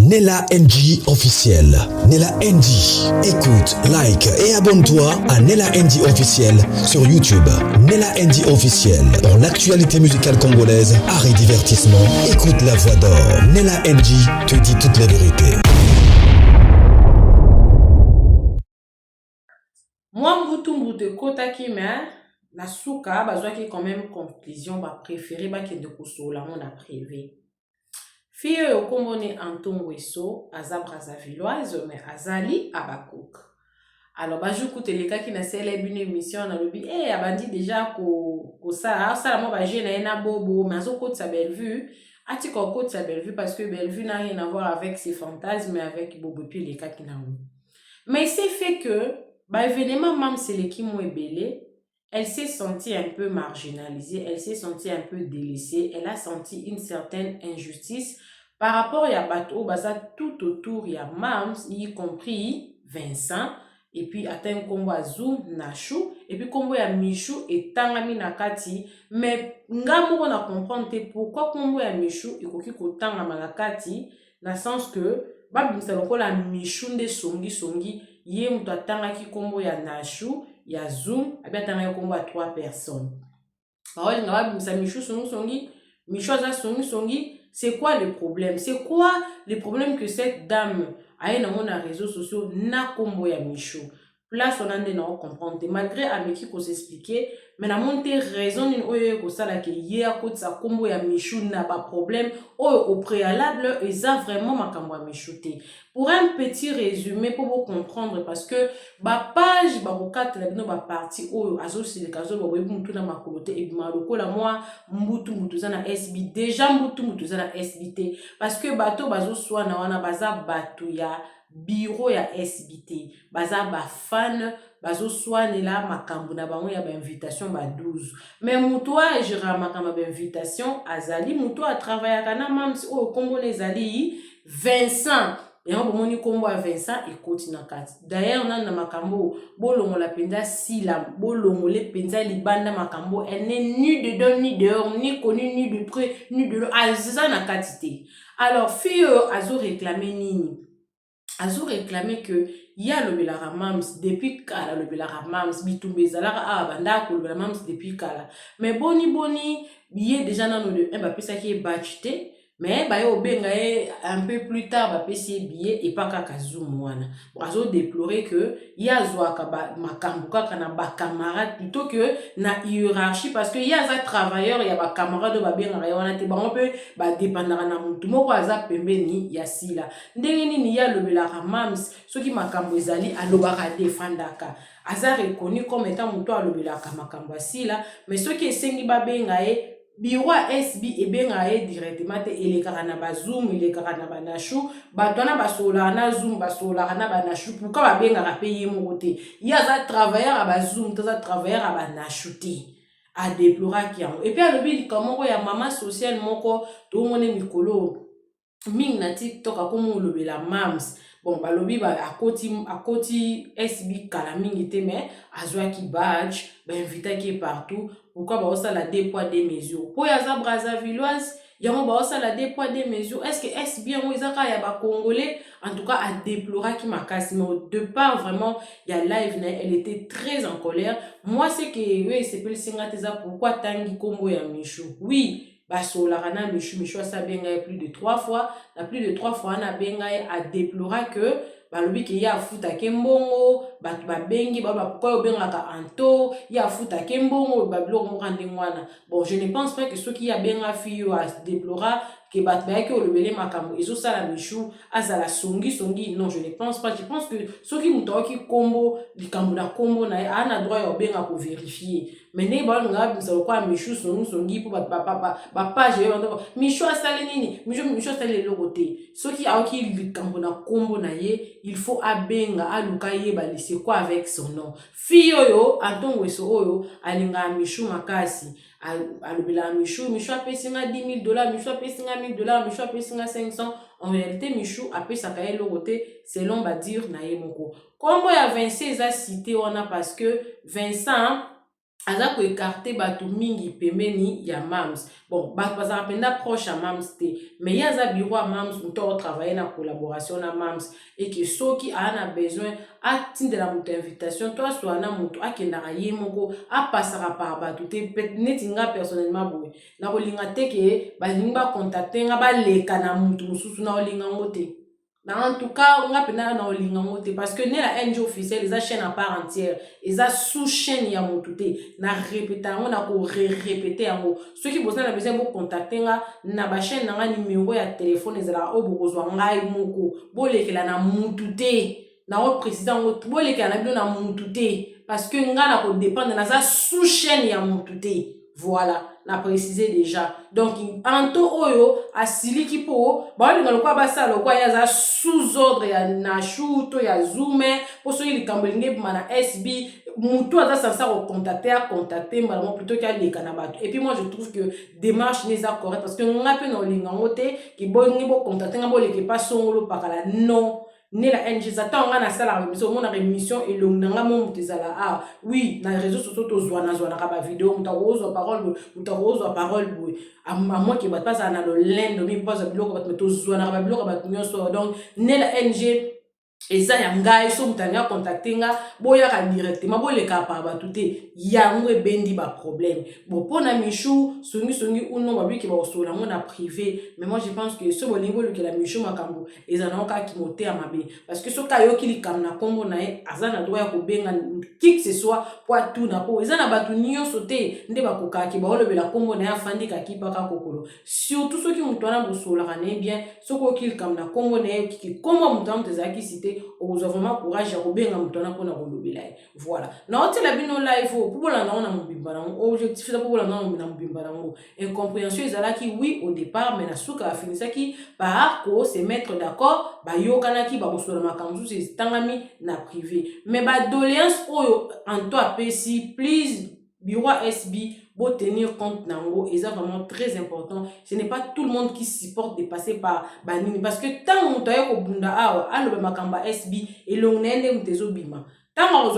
Nella NG officiel. Nella NG. Écoute, like et abonne-toi à Nella NG officiel sur YouTube. Nella NG officiel. Pour l'actualité musicale congolaise, art et divertissement, écoute la voix d'or. Nella NG te dit toute la vérité. Moi, Mbutu Kota Kime, na souka, bazwa qui quand même conclusion, ba préféré, ba qui de kusola, on a prévu. Fille au commone Anton Wesso, Aza Brazzavilleoise, mais Azali Abakouk. Alors, bah, je écoute les cas qui n'a célèbre une émission, on a le dit, eh, abandi déjà ko ça, la moi, bah, j'ai na bobo, mais azo côte sa belle vue. Ati ko côte sa belle vue parce que belle vue n'a rien à voir avec ses fantasmes, mais avec bobo, puis les cas qui n'a eu. Mais c'est fait que, bah, évidemment, même c'est les qui m'ont ébélé, elle s'est sentie un peu marginalisée, elle s'est sentie un peu délaissée, elle a senti une certaine injustice par rapport à Bato, Baza tout autour, il y a Mams, y compris Vincent, et puis atteint Kombo Azou, Nachou, et puis Kombo ya Michou et Tangami Nakati, mais Ngambo on a comprendre pourquoi Kombo ya Michou et Koki Kotanga Nakati, dans le sens que, bah, c'est la Michou de Songi, yé mouto atangaki Kombo ya Nachou, ya Zoom, et bien atanga Kombo à 3 personnes. Parole nga ba Michou Songi, Michou Aza Songi, c'est quoi le problème? C'est quoi le problème que cette dame a eu dans les réseaux sociaux na Kombo ya Michou? Place on a de non comprendre. Malgré Ameki qu'on s'expliquait, mais na monte raison d'une oye ko sala ke yé à côté sa Kombo ya Michou n'a pas problème. Au préalable, ils a vraiment makambo ya Michou te. Pour un petit résumé pour vous comprendre parce que ba page ba bokat la bino ba parti oyo azo si le kazo ba webu mutu na makolote et bima lokola moi mbutu za na SB déjà mbutu za na SBT parce que bato bazo soa na wana baza bato ya bureau ya SBT baza ba fan bazo soane la makambo na bango ya ba invitation ba 12 mais mutu a géré makambo ba invitation azali mutu a travailler kana mamsi o kombo les ali Vincent et on va kombo à Vincent et continue kati. D'ailleurs on a na makambo bolongo la penza sila bolongo le penza libanda makambo elle n'est ni dedans ni dehors ni connue ni de près ni de loin aza na katité. Alors fille azo réclamer nini azo réclamer que y a le belara mams depuis kala le belara mams bitumbe zalara a banda ko le belara mams depuis kala mais boni billet déjà dans le Mbappé ça qui est bachité. Mais bah yo benga un peu plus tard ba pesi billet et pas kaka zoom wana bazo déplorer que ya zwa ka ba makambo kaka na ba camarade plutôt que na hiérarchie parce que ya za travailleur ya ba camarade ba benga wana te ba on peut ba dépendre na mutu moko aza pembeni ya sila ndenge nini ya lobela mams soki makambo ezali alobaka defendaka aza reconnu comme étant mutu alobela makambo sila mais soki esengi ba benga Biro SB et bien directement et karana ba zoom et karana ba nachou ba tona ba sola na zoom ba sola na ba nachou pourquoi ba bien payer mon côté il y a ça travailleur à ba zoom ça travailleur à ba nachouté à déplorer qui et puis à l'objet comment il y a maman sociale moko tout le monde est mikolo ming na TikTok a comme le la mams bon ba lobi ba akoti SB kala mingi te mais azwa ki badge ba invité qui est partout pourquoi ba osa la deux poids deux mesures pour ya za Brazzavilleoise yango ba osa la deux poids deux mesures est-ce que SB yango izaka ya ba congolais en tout cas a déplorer qui makasi mais de part vraiment il y a live elle était très en colère moi c'est que oui c'est peut le singa teza pourquoi tangi kombo ya Michou oui baso la rana Michou sa benga plus de 3 fois la plus de 3 fois na benga a déplorer que balobi ke ya futa kembongo ba bengi ba pourquoi benga ka anto ya futa kembongo ba bloko mokande ngwana bon je ne pense pas que ceux qui a benga fio a déplorer que ba ke o lebele makambo ezo sala Michou azala songi non je ne pense pas je pense que ceux qui muto ki kombo likambo na kombo na ana droit ya benga ko vérifier mais ne ba nga bisa kwa Michou songi pour ba page Michou asala nini Michou asala le côté ceux qui a ki likambo na kombo na ye il faut abenga aluka ye ba laisser quoi avec son nom fille oyo Anton Wesso oyo alinga Michou makasi alobela Michou a payé $10,000 Michou a payé $1,000 Michou a payé 500 en réalité Michou a payé sa cahier le côté selon ba dire na ye moko kombo ya Vincent a cité on a parce que Vincent aza ko écarter bato mingi pembeni ya mams. Bon, bato bazala penda proche ya mams te, mais ye aza bureau ya mams muto travailler na collaboration na mams et que soki ana besoin atindela muto invitation to aswa na muto akendaka ye moko apasaka par bato te neti nga personnellement boye na kolinga te ke balingi bacontacte nga baleka na mutu mosusu na olinga ngo te. En tout cas, on a parce que la NG officielle, ils ont chaîne à part entière, ils ont sous-chaîne ya moutouté, na répété, on a répété en gros. Ceux qui besoin besoin de contacter na ba chaîne na numéro ya téléphone ils la obokozwa ngai moko, boleke la na moutouté, na o président boleke la na moutouté parce que nga na ko dépendre na sa sous-chaîne ya moutouté. Voilà, n'a précisé déjà. Donc, anto oyo, asili kipo, ba linga lokwa basa lokwa yaza sous-ordre ya nashuto ya zume, pour ceux qui kambelinge mana SB, mutu aza sansa contacter malamo plutôt qu'à les kanabato. Et puis moi je trouve que démarche n'est pas correcte parce que nga pe na linga ngote ki bo ngi bo contacter nga bo leke pas songolo pakala non. Ne la NG zata nga na sala remission mon remission et long nga mon tezala ah oui na réseaux sociaux to zwana ka ba vidéo mutakozo parole boy à moi qui bat pas ça na le lendo mi pose biloko bat to zwana ka ba biloko bat nyonso donc ne la NG eza ya ngai so mutanya contacter nga boya ka directement boleka pa bato te yango ebendi ba problème bon pona Michou songi uno babi ki ba osola ngo na privé mais moi je pense que ce bolingo le que la Michou makambo eza na ka ki moté à mabe parce que so ka yo ki likam na kombo na e azana droit ya ko benga qui que ce soit pour tout na po eza na bato nyonso te nde ba koka ki ba olobela kombo na ya fandi ka ki pa ka kokolo surtout ceux qui mutwana bosola kana bien so ko ki likam na kombo na e ki kombo mutwana tezaki cité on a vraiment courage à rebenga mutona pona kolobela voilà na hôtel la bino live pour bolanda on a mobimba objectif ça pour bolanda on a mobimba nango incompréhension ezala ki oui au départ mais na suka finisa ki par ko se mettre d'accord ba yokana ki ba bosola makamzu c'est tangami na privé mais ba doléance oyo en toi PC please bureau SB pour tenir compte nango et c'est vraiment très important. Ce n'est pas tout le monde qui supporte de passer par banini parce que tant on taille au bunda awa alo makamba SB et l'on nende mtezo bima tant on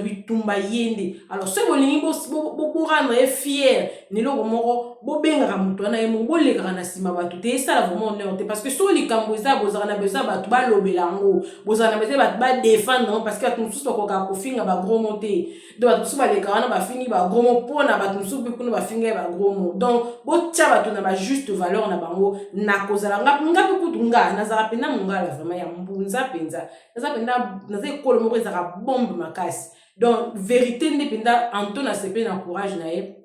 bitumba yende alors ce bolingi bo rendre fier ni lo moko bo benga mutwana e mo bolega na sima batu te ça vraiment honneur parce que so likambo eza bozana besoin batu ba lobelango bozana besoin batu ba défendre parce que tout sous ko ka kofinga ba gros monter donc batu sous ba le kana ba fini ba gros mot pona batu sous pe ba finga ba gros mot donc bo tia batu na ba juste valeur na bango na kozala ngapi kutunga na zara pena mungala vraiment ya mbunza penza na penda na ze kolo moko ezaka bombe makasi donc vérité ndependa anto na sepe na courage na ye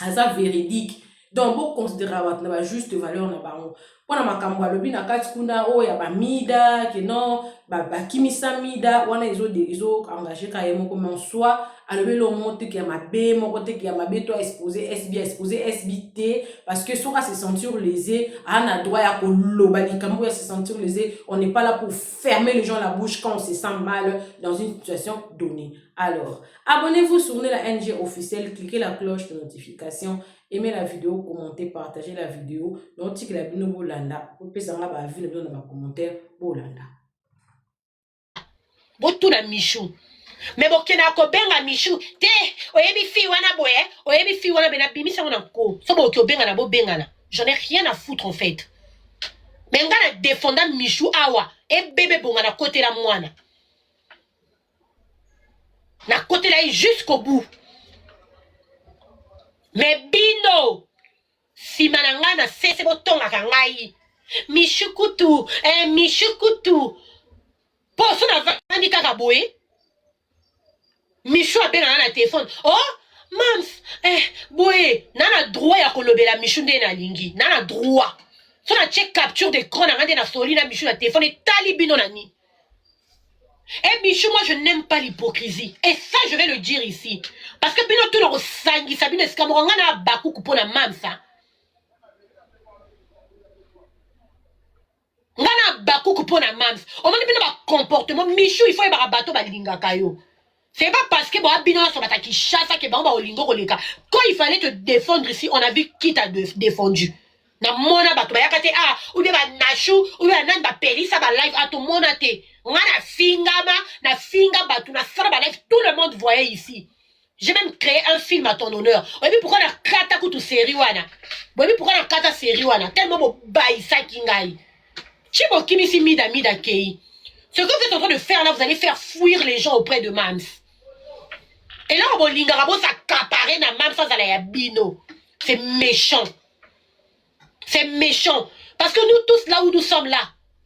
aza véridique donc bo considérer wat na ba juste valeur na bango pona makambo alobi na kati kuna o ya ba mida que non ba kimisa mida wana izo engagé ka ye moko mais en soi alobi lo monte ki ya mabe moko te ki ya mabe to exposer SBT parce que soka se sentir lésé ana droit ya ko loba likambo ya se sentir lésé on n'est pas là pour fermer les gens la bouche quand on se sent mal dans une situation donnée. Alors abonnez-vous sur la NG officielle, cliquez la cloche de notification, aimez la vidéo, commentez, partagez la vidéo, donc si la bino bolanda vous pouvez s'en ba vie dans les commentaires bolanda botu na Michou mais bokena ko benga Michou te oyebi fi wana boye oyebi fi wana bena bimisa wana ko so boki obenga na bo benga na j'en ai rien à foutre en fait mais ngana défendant Michou awa et bébé bonga na côté la mwana na côté là jusqu'au bout mais bino si mananga na sese botonga kangai Michou kutu poso na vandi kaka boye Michou a benga na téléphone oh mams boye nana droit ya kolobela Michou nde na lingi nana droit so na check capture d'écran na ngande na soli na Michou na téléphone et tali bino na ni et Michou moi je n'aime pas l'hypocrisie et ça je vais le dire ici parce que bino tout le sangi sabine skamoro ngana baku kupona mamsa ngana baku kupona mams o mani bino ba comportement Michou il faut y bato ba linga kayo c'est pas parce que bon bino so bataki chassa que ba olingo koleka quand il fallait te défendre ici on a vu qui t'a défendu na mona bato ba yakate ah ou bien ba Nachou ou bien nan ba pelisa ba live à tout mona te ngana fingama na finga bato na sala ba live tout le monde voyait ici J'ai même créé un film à ton honneur. Oui, pourquoi la kata kutu série wana? Oui, pourquoi la kata série wana? Tellement bon baïsa kingai. Chibo kimisi mida kei. Ce que vous êtes en train de faire là, vous allez faire fuir les gens auprès de Mams. Et là, on va lingarabo s'accaparer na Mams sans aller à bino. C'est méchant. C'est méchant. Parce que nous tous là où nous sommes là,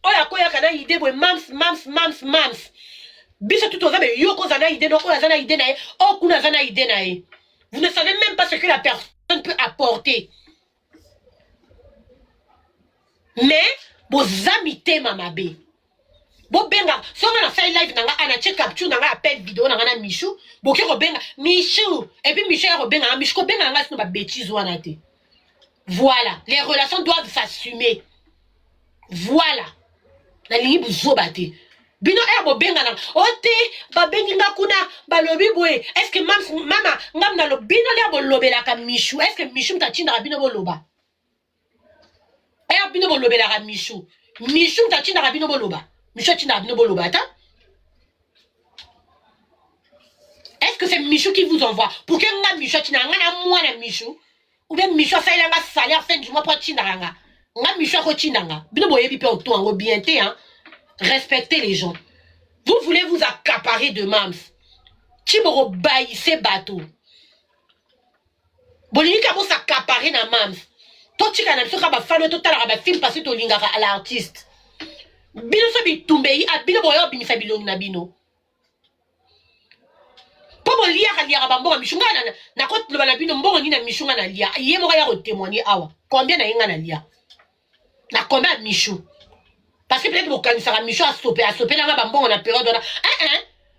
oh la koya kana idée boy Mams. Biso tout ozabe yoko zana idée no koya zana idée nae, oh kuna zana idée nae. Vous ne savez même pas ce que la personne peut apporter. Mais vos amis mamabe. Bo benga, si on a fait live nanga ana check capture nanga appel vidéo nanga na Michou, bo ki benga Michou et puis Michou benga Michou benga nanga sino ba bêtise wana te. Voilà, les relations doivent s'assumer. Voilà. Na lingi buzo bate. Bino bo benga nanga ote ba bengi ngakuna ba lobi boy. Est-ce que mama ngam na lo bino le bo lobela ka Michou? Est-ce que Michou mtatinda bino bo loba? Bino bo lobela ka Michou. Michou mtatinda bino bo loba. Michou tina bino bo loba ta? Est-ce que c'est Michou qui vous envoie? Pour que nga Michou tina nga moi na Michou? Ou bien Michou fait la salaire fin du mois pour tina nga? Nga Michou ko tina nga. Bino bo yebi pe auto en bien té hein. Respectez les gens. Vous voulez vous accaparer de Mams. Chiboro baïse bateau. Bolini ka vous accaparer na Mams. Toi tu kana biso ka ba falo total ka ba film parce que to lingaka à l'artiste. Bino so bi tumbei a bino boyo binisa bilongi na bino. Pomo lia ka lia ba mbonga mishunga na ko loba na bino mbonga ni na mishunga na lia. Ye mo ya ko témoigner awa. Combien na yenga na lia? Na combien Michou? Parce que peut-être que ça Michou a stoppé na ba mbonga na période na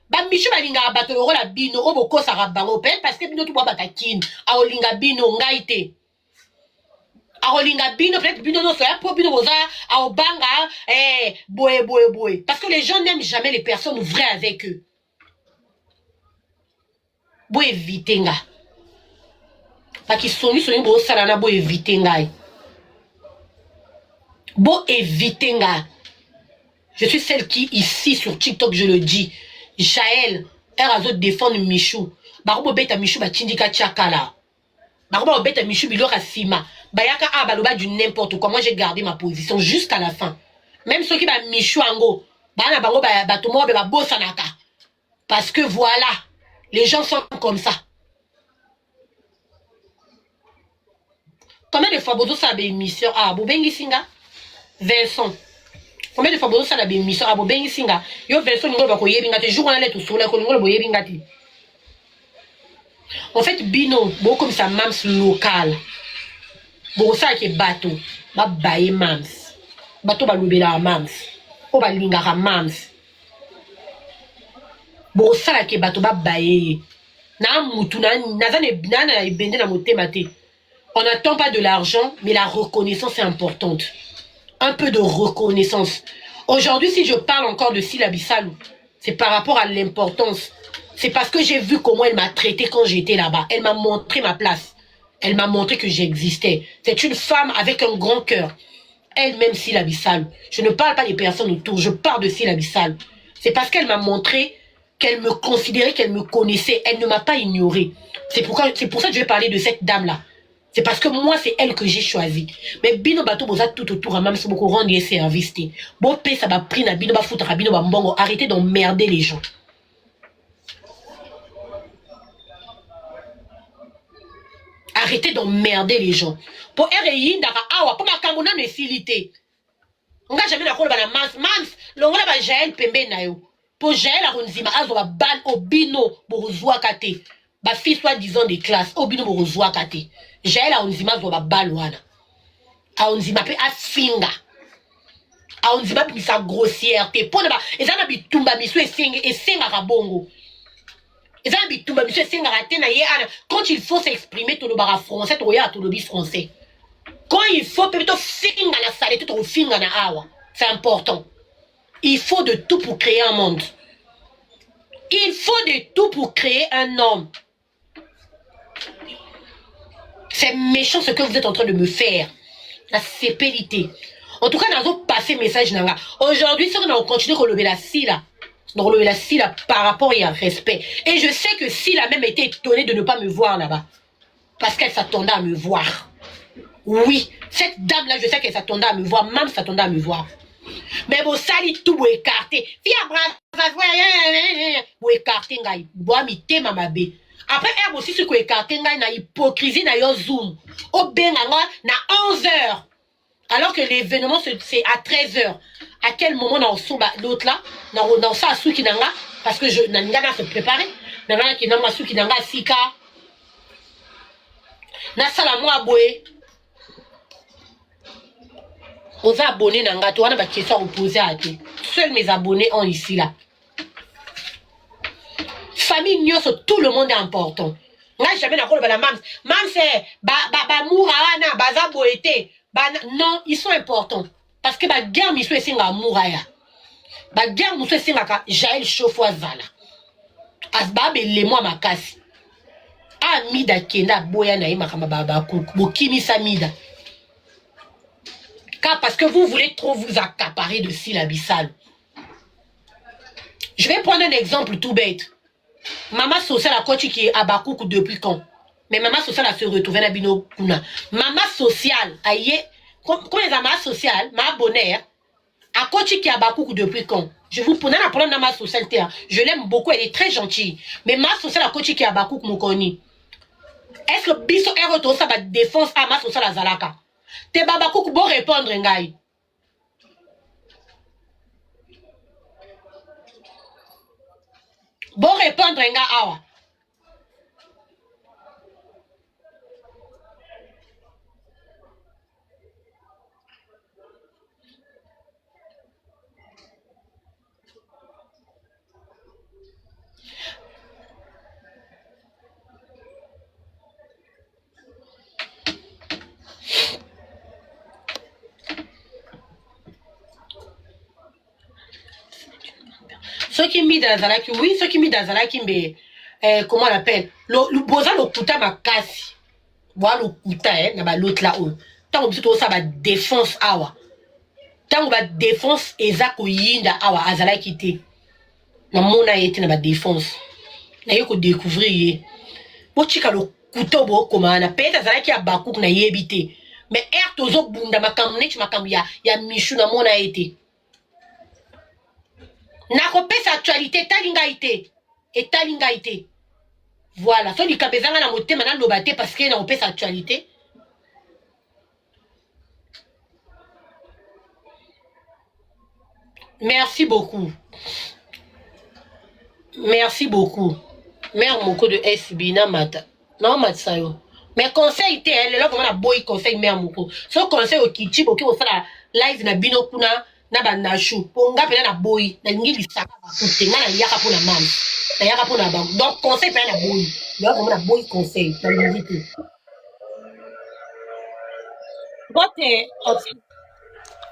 ba Michou ba linga bato yo la bino o boko sa rabango peut parce que bino tu boba takin a olinga bino ngaite. A olinga bino peut-être bino no so ya po bino boza a obanga boé parce que les gens n'aiment jamais les personnes vraies avec eux. Bo éviter nga. Parce qu'ils sont bo sala na bo éviter nga. Bo éviter nga. Je suis celle qui ici sur TikTok je le dis. Jaël, elle a défendre Michou. Barobo beta Michou ba tindika chakala. Barobo beta Michou bilora sima. Bayaka baloba du n'importe quoi. Moi j'ai gardé ma position jusqu'à la fin. Même ceux qui ba Michou ango, bana bango ba tomo ba bosanaka. Parce que voilà, les gens sont comme ça. Combien de fois bozo sa émission bobengi singa Vincent. Combien de fois bozo sa émission bobengi singa yo Vincent ngo ba ko yebinga te jour on allait tout sola ko ngo bo yebinga te. En fait bino bo comme ça Mams local. Bo ça ke bateau ba baye Mams. Bateau ba lobela Mams. O ba linga Mams. Bo ça ke bateau ba baye. Na mutu na zane binana ebende na motema te. On n'attend pas de l'argent, mais la reconnaissance est importante. Un peu de reconnaissance. Aujourd'hui, si je parle encore de Sylla Salou, c'est par rapport à l'importance. C'est parce que j'ai vu comment elle m'a traité quand j'étais là-bas. Elle m'a montré ma place. Elle m'a montré que j'existais. C'est une femme avec un grand cœur. Elle-même, Sylla Salou. Je ne parle pas des personnes autour, je parle de Sylla Salou. C'est parce qu'elle m'a montré qu'elle me considérait, qu'elle me connaissait. Elle ne m'a pas ignoré. C'est pour ça que je vais parler de cette dame-là. C'est parce que moi, c'est elle que j'ai choisi. Mais bino bato boza tout autour, même si beaucoup rendre service. Bon, ça va prendre bino ba foutre bino ba mbongo. Arrêtez d'emmerder les gens. Arrêtez d'emmerder les gens. Pour RI, ndaka awa, pour ma kamona ne filité. On n'a jamais la rôle na Mams, l'ongola ba Jaël pembe na yo. Pour Jaël aronzima azo ba ban au bino borozwa kate. Ba fille soi-disant des classes au bino borozwa kate. Jaël aronzima zo ba ban wana. Aronzima pe afinga. Aronzima pe sa grossièreté. Pour ba ezana bitumba miso esenga kabongo. Ezana bitumba miso esenga raté na ye ana. Quand il faut s'exprimer to le bara français to ya to le bi français. Quand il faut peut-être finga la saleté to finga na awa. C'est important. Il faut de tout pour créer un monde. Il faut de tout pour créer un homme. C'est méchant ce que vous êtes en train de me faire. La sépélité. En tout cas, dans un passé message, aujourd'hui, si on continue à lever la scie là, Donc, la Sila par rapport et un respect. Et je sais que Sila a même été étonnée de ne pas me voir là-bas. Parce qu'elle s'attendait à me voir. Oui, cette dame-là, je sais qu'elle s'attendait à me voir. Même s'attendait à me voir. Mais bon, ça, il tout pour écarter. Pour écarter, pour imiter ma mabé. Après, elle aussi, ce qu'on écarter, na hypocrisie, na yo zoom. Au benanga, na 11h. Alors que l'événement, c'est à 13h. À quel moment, dans l'autre là, dans ça, à Soukinanga, parce que je n'ai pas se préparer. Nanga qui n'a pas Soukinanga, Sika. Na salamo aboué. Aux abonnés, nanga, tu as une question opposée à toi. Seuls mes abonnés ont ici là. Famille Nyos, tout le monde est important. Moi, jamais n'a pas la mam. Mam, c'est mourana, baza boete. Non, ils sont importants. Parce que la guerre, ils sont ici à mouraya. La guerre, ils sont ici à Jaël Chaufoisala. Asbabe, les mois ma casse. Amida Kenda, Boya Naïma Kamababa, Bokimi Samida. Car parce que vous voulez trop vous accaparer de syllabissal. Je vais prendre un exemple tout bête. Maman sociale a coach qui est à Bakouk depuis quand? Mais maman sociale a se retrouvé à Bino Kuna. Maman sociale, aïe, comment est maman sociale, ma bonheur, a coach qui est à Bakouk depuis quand? Je vous prends la problème de ma sociale. Je l'aime beaucoup, elle est très gentille. Mais ma sociale a coach qui est à Bakouk Mokoni. Est-ce que Bisso est retourné sa défense à ma sociale à Zalaka? Te Babakouk bon répondre, Ngaï. Bon répondre, Ngaï, awa. Ceux qui mis dans Zalaki, oui, ceux qui mis dans Zalaki, mais comment on appelle? Le boza le kuta ma kasi. Voilà le kuta, l'autre là-haut. Tant que tout ça va défense awa. Tant que va défense ezako yinda awa azalaki te. Na mona été na ba défense. Na yoko découvrir. Bo chika le kuta bo komana. Peut-être azalaki ya bakouk na yebite. Mais tozo bunda makamne tu makam ya michu na mona été. Na repese actualité talingaité et talingaité. Voilà, so likabezanga na motema na lobate parce que na repese actualité. Merci beaucoup. Merci beaucoup. Mère moko de SB na mata. Non matsayo. Mais conseil te elle là comment na boy conseil mère moko. So conseil au kichi boki o sala live na bino kuna na banashu ponga pena na boy na ngi lisaka ba kutenga na yaka pona mam na yaka pona ba donc conseil pena na boy yo comme na boy conseil na ngi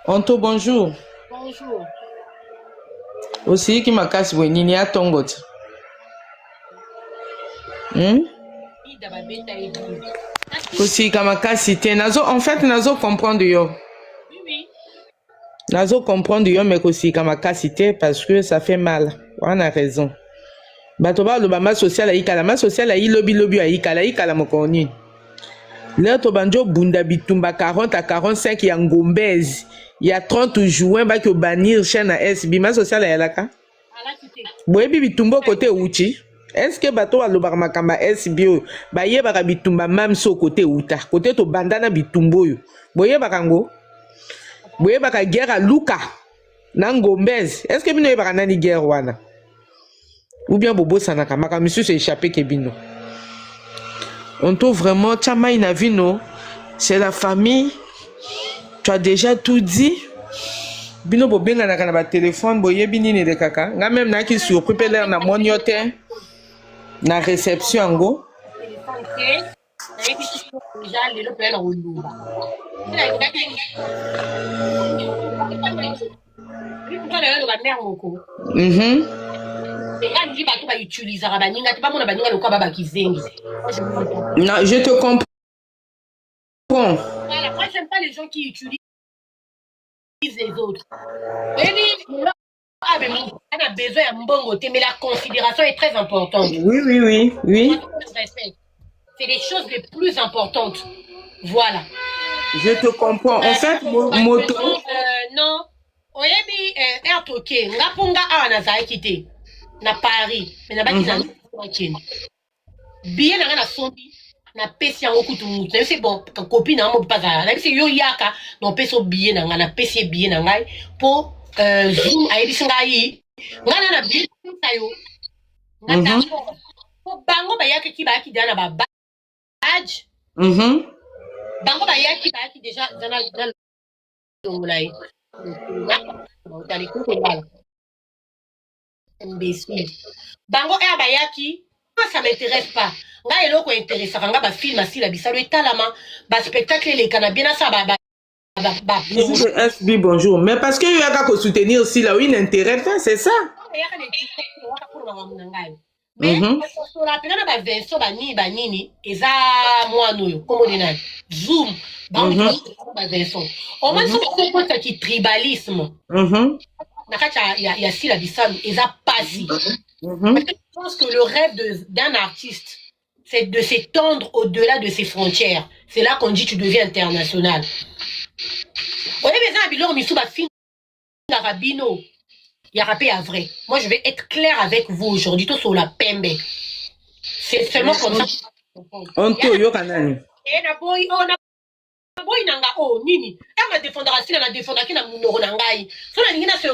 Onto bonjour. Bonjour. Aussi qui m'a cassé wenini a tongot. Aussi kama cassé te nazo en fait nazo comprendre yo. Oui. Nazo comprendre yo mais aussi kama cassé te parce que ça fait mal. On a raison. Batoba lo bama social aika la ma social ai lobby aika la mokoni. Là to banjo bunda bitumba 40 à 45 ya ngombez. Il y a 30 juin ba ko bannir chaîne à SB ma social ya laka. Boyebi bitumbo côté uchi. Est-ce que bato wa lobaka makamba SB ba yebaka bitumba mam so côté uta côté to bandana bitumbo yo. Boyebaka ngo. Boyebaka guerre luka na ngombez. Est-ce que bino yebaka nani guerre wana? Ou bien bobo sanaka maka monsieur s'est échappé ke bino. On trouve vraiment Tchama Inavino, c'est la famille. Tu as déjà tout dit. Bino bobenga na kana ba téléphone boye binini de kaka. Nga même na ki surpris l'air na moniote na réception ngo. Non, je te comprends. Voilà, moi j'aime pas les gens qui utilisent les autres. On a besoin d'un bon côté, mais la considération est très importante. Oui. C'est les choses les plus importantes. Voilà. Je te comprends. En fait, moto. Non. Oyebi, ertoke. Ngapunga a nazaki te. Na Paris. Mais na baki na Kenya. Bien na sombi. Na pesi yango kutu mutu. C'est bon. Copine na mo pas ça. Na bisi yo yaka. Non peso bien na na pesi bien na ngai. Po zoom ayebisi ngai. Ngana na bien tayo. Ngata. Po bango ba yaka ki ba ki dana ba badge. Bango ba yaki déjà dans l'ongolais. Imbécile. Bango e ba yaki, ça m'intéresse pas. Nga eloko intéresse nga ba film asila bisalo etalama, ba spectacle les canabien ça ba SB bonjour. Mais parce que yaka ko soutenir aussi là où il intérêt, c'est ça. Mais sur la pena ba version ba nini eza mwana oyo comme on dit zoom ba version au moins c'est ça qui tribalisme nakata ya sila bisalo eza pasi parce que je pense que le rêve d'un artiste c'est de s'étendre au-delà de ses frontières. C'est là qu'on dit tu deviens international. On est besoin bilor misu ba fin rabino. Il y a rappé à vrai. Moi, je vais être clair avec vous aujourd'hui. Tout sur la pembe. C'est seulement comme ça. On te yo kanani. Et na boy, nanga nini. Elle m'a défendra si elle m'a défendra qui na munoro nangai. So na ningina se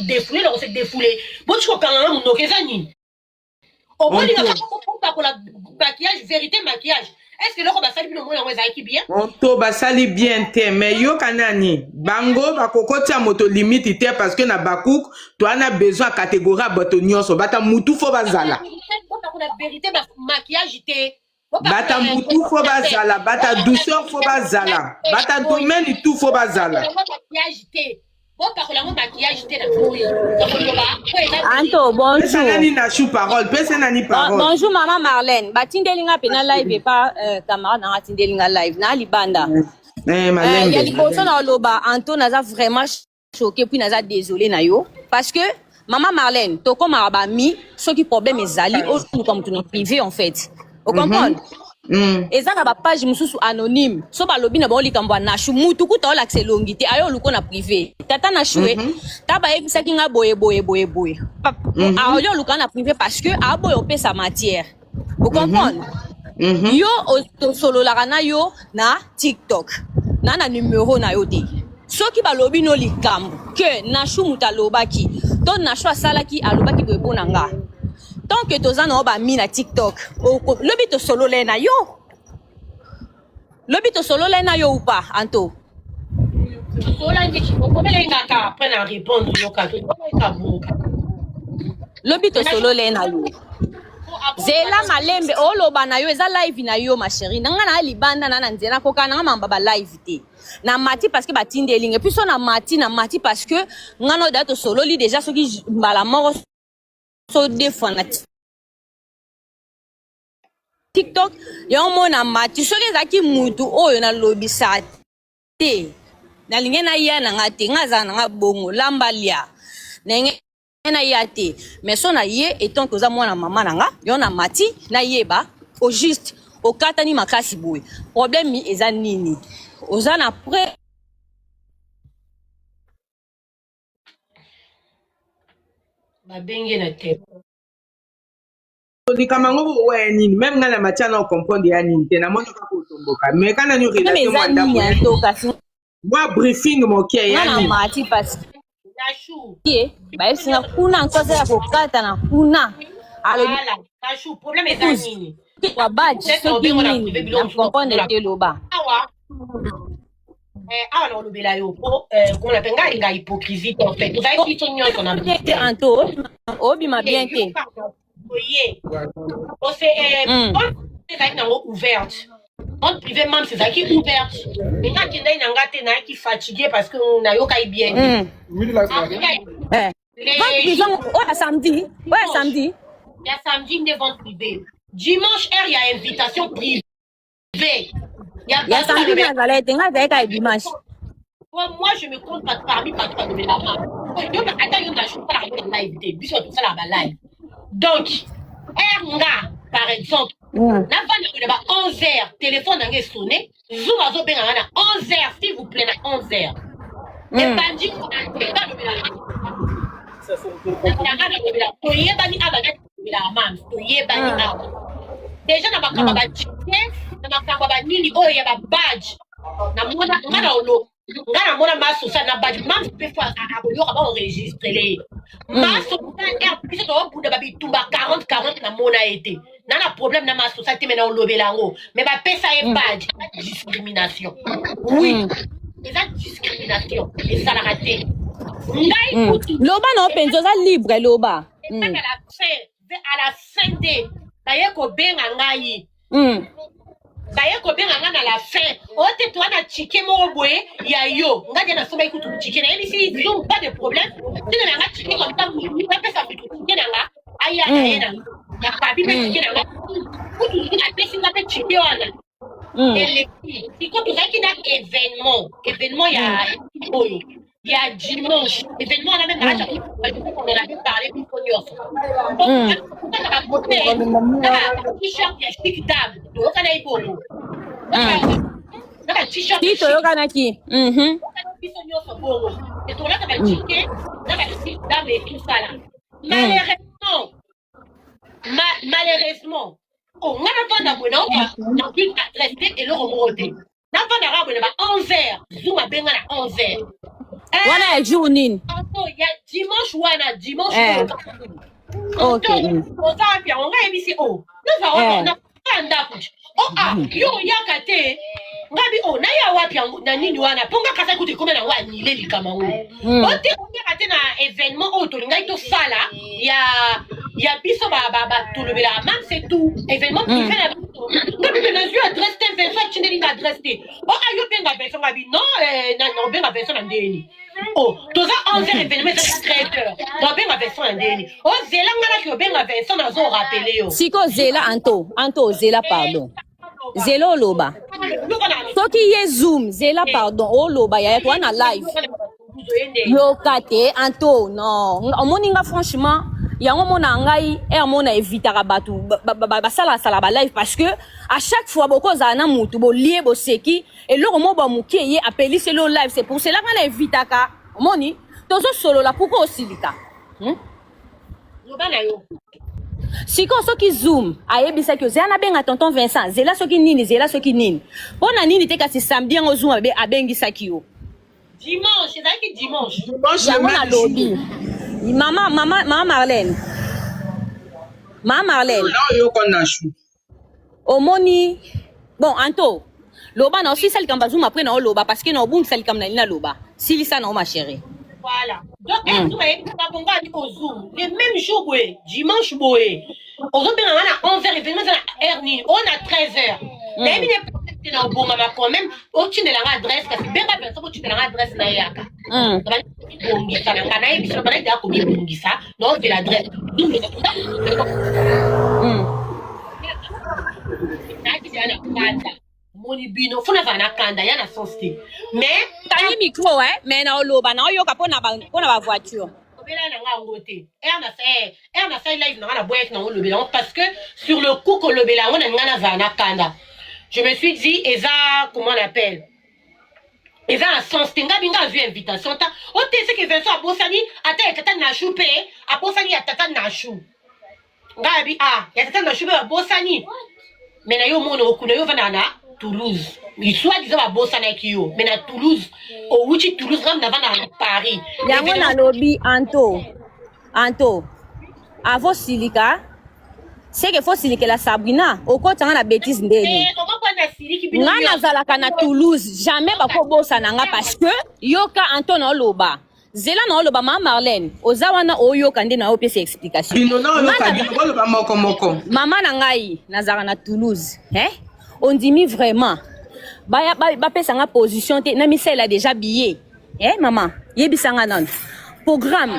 défouler, là on s'est défoulé. Bon tu comprends là munoro kezani. Au moins il a pas pour la maquillage, vérité maquillage. Est-ce que l'autre va salir le moyen qui bien? On to ba sali bien te mais yo kanani bango ba kokoti moto limite te parce que na bakouk to ana besoin catégorie bato nyonso bata mutu fo bazala. La vérité maquillage te bata mutu fo bazala bata douceur fo bazala bata domaine tout fo bazala. Maquillage te. Anto, bonjour. Bonjour, maman Marlène. Batindelinga pena live et pas camarade na tindelinga live na libanda. Ya liboso na loba Anto naza vraiment choqué puis naza désolé na yo parce que maman Marlène toko maraba mi ce qui problème ezali au comme tout privé en fait. Vous comprenez? Eza na ba page mususu anonyme so balobi na ba likambo na shu mutu kuta ola longi te ayo luko na privé tata na shue taba ebisa kinga boye ayo luka na privé parce que abo yo pesa matière. Vous comprenez? Yo to solo la na yo na TikTok na numéro na yo te soki balobi no likambo que na shu mutalobaki to na shu asalaki alobaki boye bonanga. Tant que tu as ba mi na TikTok, le bito solo le na yo. Le bito solo le na yo ou pas, Anto? Le bito solo le na yo. Zela malembe olo ba na yo eza live na yo ma chérie. Nanga na libanda na nzena koka na mamba ba live te. Na mati parce que ba tindeling et puis so na mati parce que ngano dato solo li déjà ce qui mbala mort so defana TikTok yo mona mati soki ezaki mutu oyo na lobisa te na linge na ya na ngati ngaza na bongo lambalia nenge na ya te mais so na ye etant que za mwana mama nanga yo na mati na yeba au juste au katani makasi boy problème mi eza nini oza na prêt babenge na te Kamango ouais nini même ngana matia na comprendre ya nini te na moto ka kotomboka mais kana nyo relation moi briefing mo kia ya nini mati parce que ba singa kuna nkosa ya kokata na kuna ala kashu problème eza nini kwa badge so nini na comprendre te loba awa na olobela yo po comment on appelle nga hypocrisie en fait vous avez dit nyonso qu'on a bien Anto obima bien te oye on c'est nango ouverte on privé même c'est ça qui ouverte mais quand tu na ngate na qui fatigué parce que na yo kai bien les jours samedi il y a samedi une vente privée dimanche il y a invitation privée il y a samedi na valait tenga za dimanche moi je me compte pas parmi pas de la main attends yo na chou pas live te biso to sala ba live donc nga par exemple na vanda ba 11h téléphone nanga sonné zoom azo benga na 11h s'il vous plaît na 11h et bandi déjà na makamba ba ticket na makamba ba nini oyo ya ba badge na mona ngana olo ngana mona maso sa na badge mam pe fa akoyoka ba enregistrer les maso na plus to buda ba bitumba 40 na mona été nana problème na maso sa te mena olobela ngo mais ba pesa e badge discrimination oui eza discrimination et ça la raté loba na openzo za libre loba à la fin de baye ko benga ngai baye ko benga nga na la fin ote to na chike mo boye ya yo ngade na soma ikutu chike na ici ils ont pas de problème tena na nga chike comme ça mu pas pesa bitu chike na nga aya na na papi pe chike na nga kutu na pesa na pe chike wana et les quand tu as qui na événement ya oyo il y a dimanche, événement, on a même on en avait parlé plus qu'on y a. Donc, on a voté, un t-shirt, il y a chic dame, donc on a eu beaucoup. Un t-shirt, Tito Yoganaki. et donc là, ça va chiquer, ça va chic dame et tout ça là. Malheureusement, on a pas d'abonné, on a plus adressé et le remonter. On a pas d'abonné, 11h, Zoom a bien à 11h. Wana ya journée. Il y a dimanche wana. OK. On va bien, on va ici oh. Nous avons un ndakuch. Oh ah, yo yakate. Ngabi oh na ya wapi na nini wana. Ponga kasa kuti kome na wa ni leli kama ngo. Ote yakate na événement oh to ngai to sala ya biso ba tolobela même c'est tout. Événement qui fait la ngabi na yeux adresse te version chineli adresse te. Oh ayo benga version ngabi non benga version na ndeni. Oh, tous à 11h événement c'est 13h. Donc benga version na ndeni. Oh zela ngala ki benga version na zo rappeler yo. Siko zela Anto zela pardon. Zelo loba. Soki ye zoom zela pardon o loba ya to na live. Yo kate Anto non. Omoninga franchement yango mona ngai mona evitaka batu basala ba live parce que à chaque fois boko za na mutu bo lié bo seki et loko mo ba mukie ye appeli c'est le live c'est pour cela qu'on evitaka moni tozo solo la pourquoi osilika siko soki zoom ayebisa ki ozana benga tonton Vincent zela soki nini pona nini te kasi samedi ngo zoom abengisa ki yo dimanche c'est qui dimanche yango na lobby Maman Marlène. Non, yo konashu. Omoni. Bon, Anto. Loba na aussi celle qui bazuma après na loba parce que na obum celle comme na loba. Si ça na ma chérie. Voilà. Donc tu vas bonga au zoom. Le même jour boy, dimanche boy. On va bien à 11h événement à Ernie, on a 13h. Mais il na bon mama quand même, au tu ne la adresse parce que bien pas personne tu ne la adresse na yaka. Bongisa na kana ibiso bana da ko bongisa non de l'adresse moni bino funa vana kanda yana sonsti mais tani micro mais na oloba na oyoka pona ba voiture obela na nga ngote na fait live na boyek na olobela parce que sur le coup ko lobela ngana ngana vana kanda je me suis dit eza comment on appelle et va en sens tinga binga vu invitation ta o te ce que Vincent abosani ata tata na choupe abosani ya tata na chou ngabi ya tata na choupe abosani mais na yo mono okuna yo vana na Toulouse il soit disant abosana ki yo mais na Toulouse o wuchi Toulouse ram na vana na Paris yango na lobby Anto avo silika c'est que faut silika la Sabrina au côté na bêtise ndeni nga nazalaka na Toulouse jamais bakobosa nanga parce que yoka Anton oloba zela na oloba Maman Marlène ozawana oyoka nde na opesa explication mama na ngai nazalaka na Toulouse on dit vraiment ba pesa nga position te na misela déjà billet maman yebisanga non programme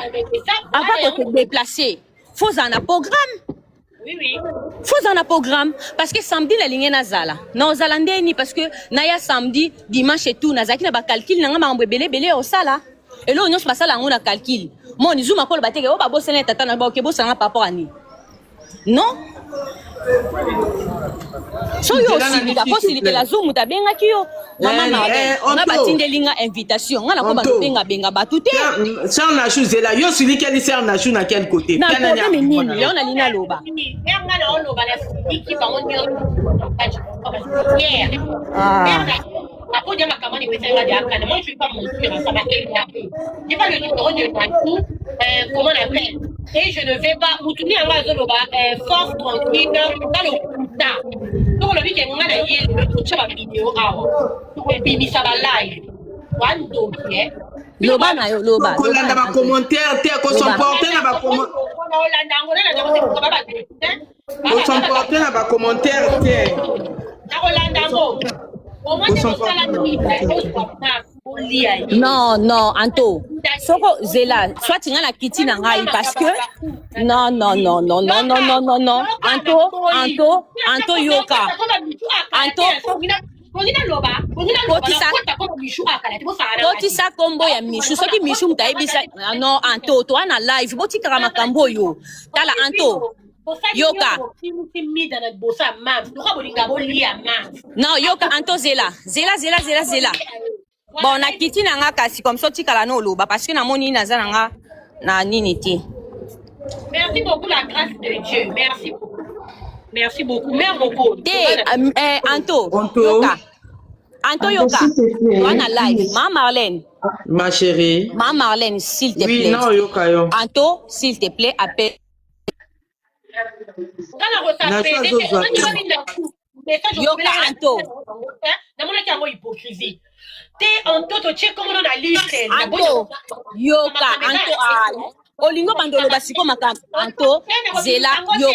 avant de se déplacer faut en un programme. Oui. Faut en un programme parce que samedi la ligne nazala. Non zalandeni parce que naya samedi dimanche et tout nazaki na ba calcul nanga mambo belé au sala. Et là on se passe là on a calcul. moni zuma kolo bateke o babosana tata na ba ke bosana papa ani non so yo silika po silika la zoom tabenga kiyo mama na batindelinga invitation ngana ko babenga benga batute ça on a choisi là yo silika li ser na chou na quel côté na problème nini yo na lina loba ngana on loba la siliki ba on yo après dire ma camarade peut être là après moi je suis pas mentir ça m'a fait j'ai pas le numéro de tout comment on appelle et je ne vais pas vous tourner en bas de force tranquille dans le putain donc le week-end on a eu le vidéo et puis ça va live one donc loba na yo loba kolanda ba commentaire te ko son porter na ba commentaire ko son porter na ba commentaire te na kolanda ngo non, non, Anto. Soko Zela, soit tu as la kitty nangai parce que non, non, non, non, non, non, non, non, non. Anto Yoka. Anto. Kotisa kombo ya Michou. Soki Michou mtaibisa. Non, Anto, toi na live. Boti karama kambo yo. Tala Anto. Yoka. Non, Yoka, Anto Zela. Zela. Bon, na kiti nanga kasi comme ça tikala no loba parce que na moni na zananga na nini ti. Merci beaucoup la grâce de Dieu. Merci beaucoup. Merci beaucoup. Mère beaucoup. Anto Yoka. Anto Yoka. Toi na live. Ma Marlène. Ma chérie. Ma Marlène, s'il te plaît. Oui, non, Yoka yo. Anto, s'il te plaît, appelle. Yoka Anto. Anto Yoka Anto Olingo bandolo basiko makam Anto Zela yo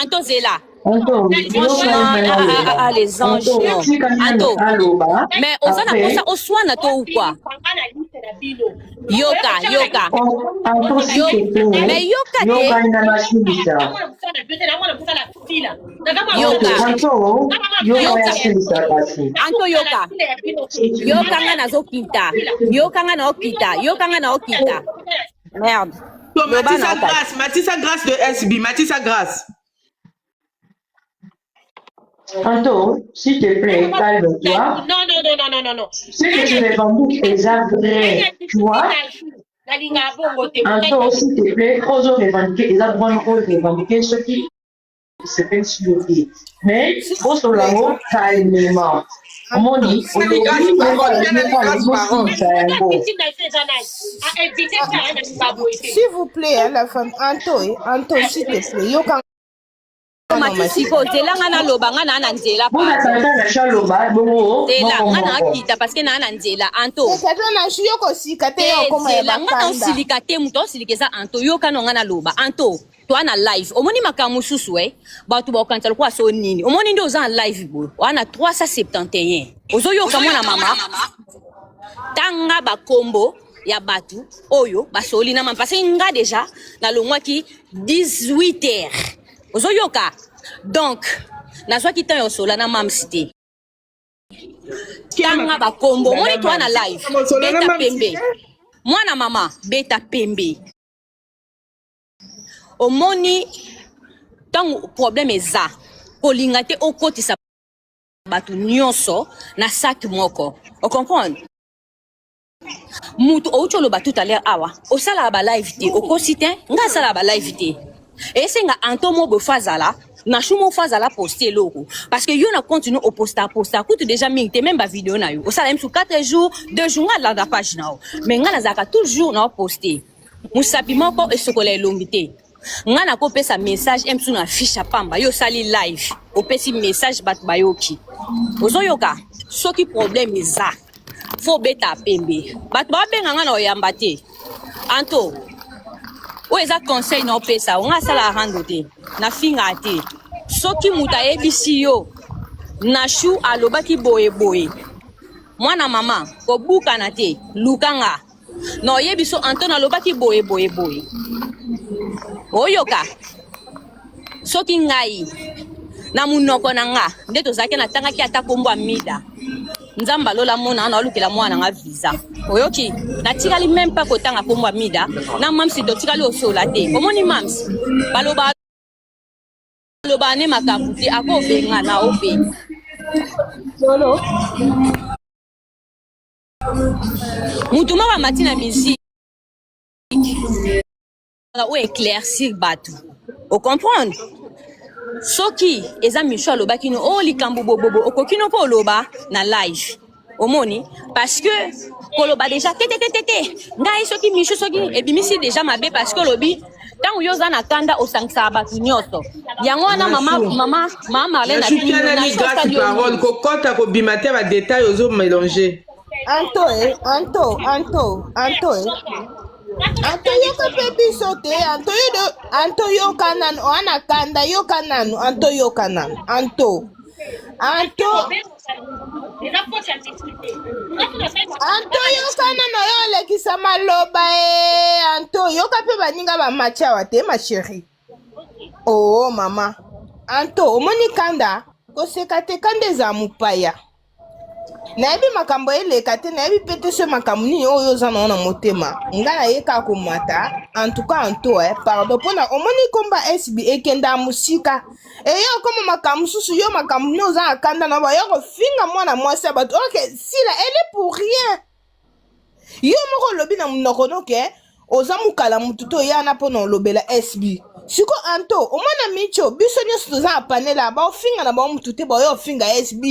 Anto Zela les anges Anto mais on s'en a pour ça au soin na to ou quoi Yoka mais Yoka Yoka ngana zokita Yoka ngana okita merde Matissa Grâce de SB Matissa Grâce. Anto, s'il te plaît, calme-toi. Non. Ce que je vais vendre est vrai, tu vois. Anto, s'il te plaît, ose revendiquer, ils ont revendiqué ce qui se fait sur le pied. Mais, faut se l'avoir calmement. On dit, s'il vous plaît, la femme, Anto, s'il te plaît, Yoka. Matisiko Zela ngana loba ngana na nzela pa Zela ngana kita parce que na nzela Anto na shuyo ko sikate yo koma ya ngana silikate muto silikeza Anto Yoka no ngana loba Anto toi na live omoni makamu susu batu ba okantala kwa so nini omoni ndo za live bo wana 371 ozo yoka mwana mama tanga ba kombo ya batu oyo basoli na parce que nga déjà na longwa ki 18h ozo yoka donc nazwa ki tan yo sola na mam cité tanga ba kombo moni toi na live beta pembe mwana mama beta pembe omoni tango problème eza kolinga te okotisa batu nyonso na sac moko o comprendre mutu oucholo batu tout à l'heure awa osala ba live te okosite nga sala ba live te esenga antomo bo fazala na chumo fazala poster loko parce que yo na continue au poster coûte déjà mingte même ba vidéo na yo osala même sur 4 jours 2 jours nga la page na mais nga na zaka toujours na poster musapi moko esokola elombite nga na kopesa message emsu na fiche pamba yo sali live opesi message bat bayoki ozoyoka soki problème eza fo beta pembe bat ba benga nga na oyamba te Anto o eza conseil na opesa nga sala rando te na finga te soki muta ebisi yo na shu alobaki boye mwana mama ko buka na te lukanga no yebiso Anto na lobaki boye oyoka soki ngai na munoko na nga nde tozalaki na tangaki ata kombo ya mida nzamba lola mona na olukela mwana nga visa oyoki natikali même pas kotanga komwa mida na mamsi totikali osola te omoni mamsi baloba ne makambo te akobenga na obe solo mutu moko amati na musique ou éclaircir bato o comprendre soki eza micho alobaki no o likambo bobobo okoki no mpo oloba na live omoni parce que koloba déjà tete ngai soki micho soki ebimisi déjà mabe parce que olobi ntango yo oza na kanda osangisa bato nyonso yango wana mama Marlène na bino parole kokota kobima te badetail ozo mélanger Anto yoka pe biso te anto yoka nanu ana kanda yoka nanu anto yoka nanu anto yoka nanu yo olekisa maloba anto yoka pe baninga bamacha wa te ma chérie oh mama anto omoni kanda koseka te kanda eza mopaya nayebi makambo eleka te nayebi pe te so makambo nini oyo oza na ona motema nga nayeka komata en tout cas anto pardon mpona omoni komba SB ekenda mosika eyo koma makambo mosusu yo makambo nini oza na kanda na bayo kofinga mwana mwasi ya bato ok sila ele pour rien yo moko olobi na monoko noke oza mokala motu to oyana mpona olobela SB siko anto omwana micho biso nyonso toza na panela baofinga na bao motu te baoyo ofinga SB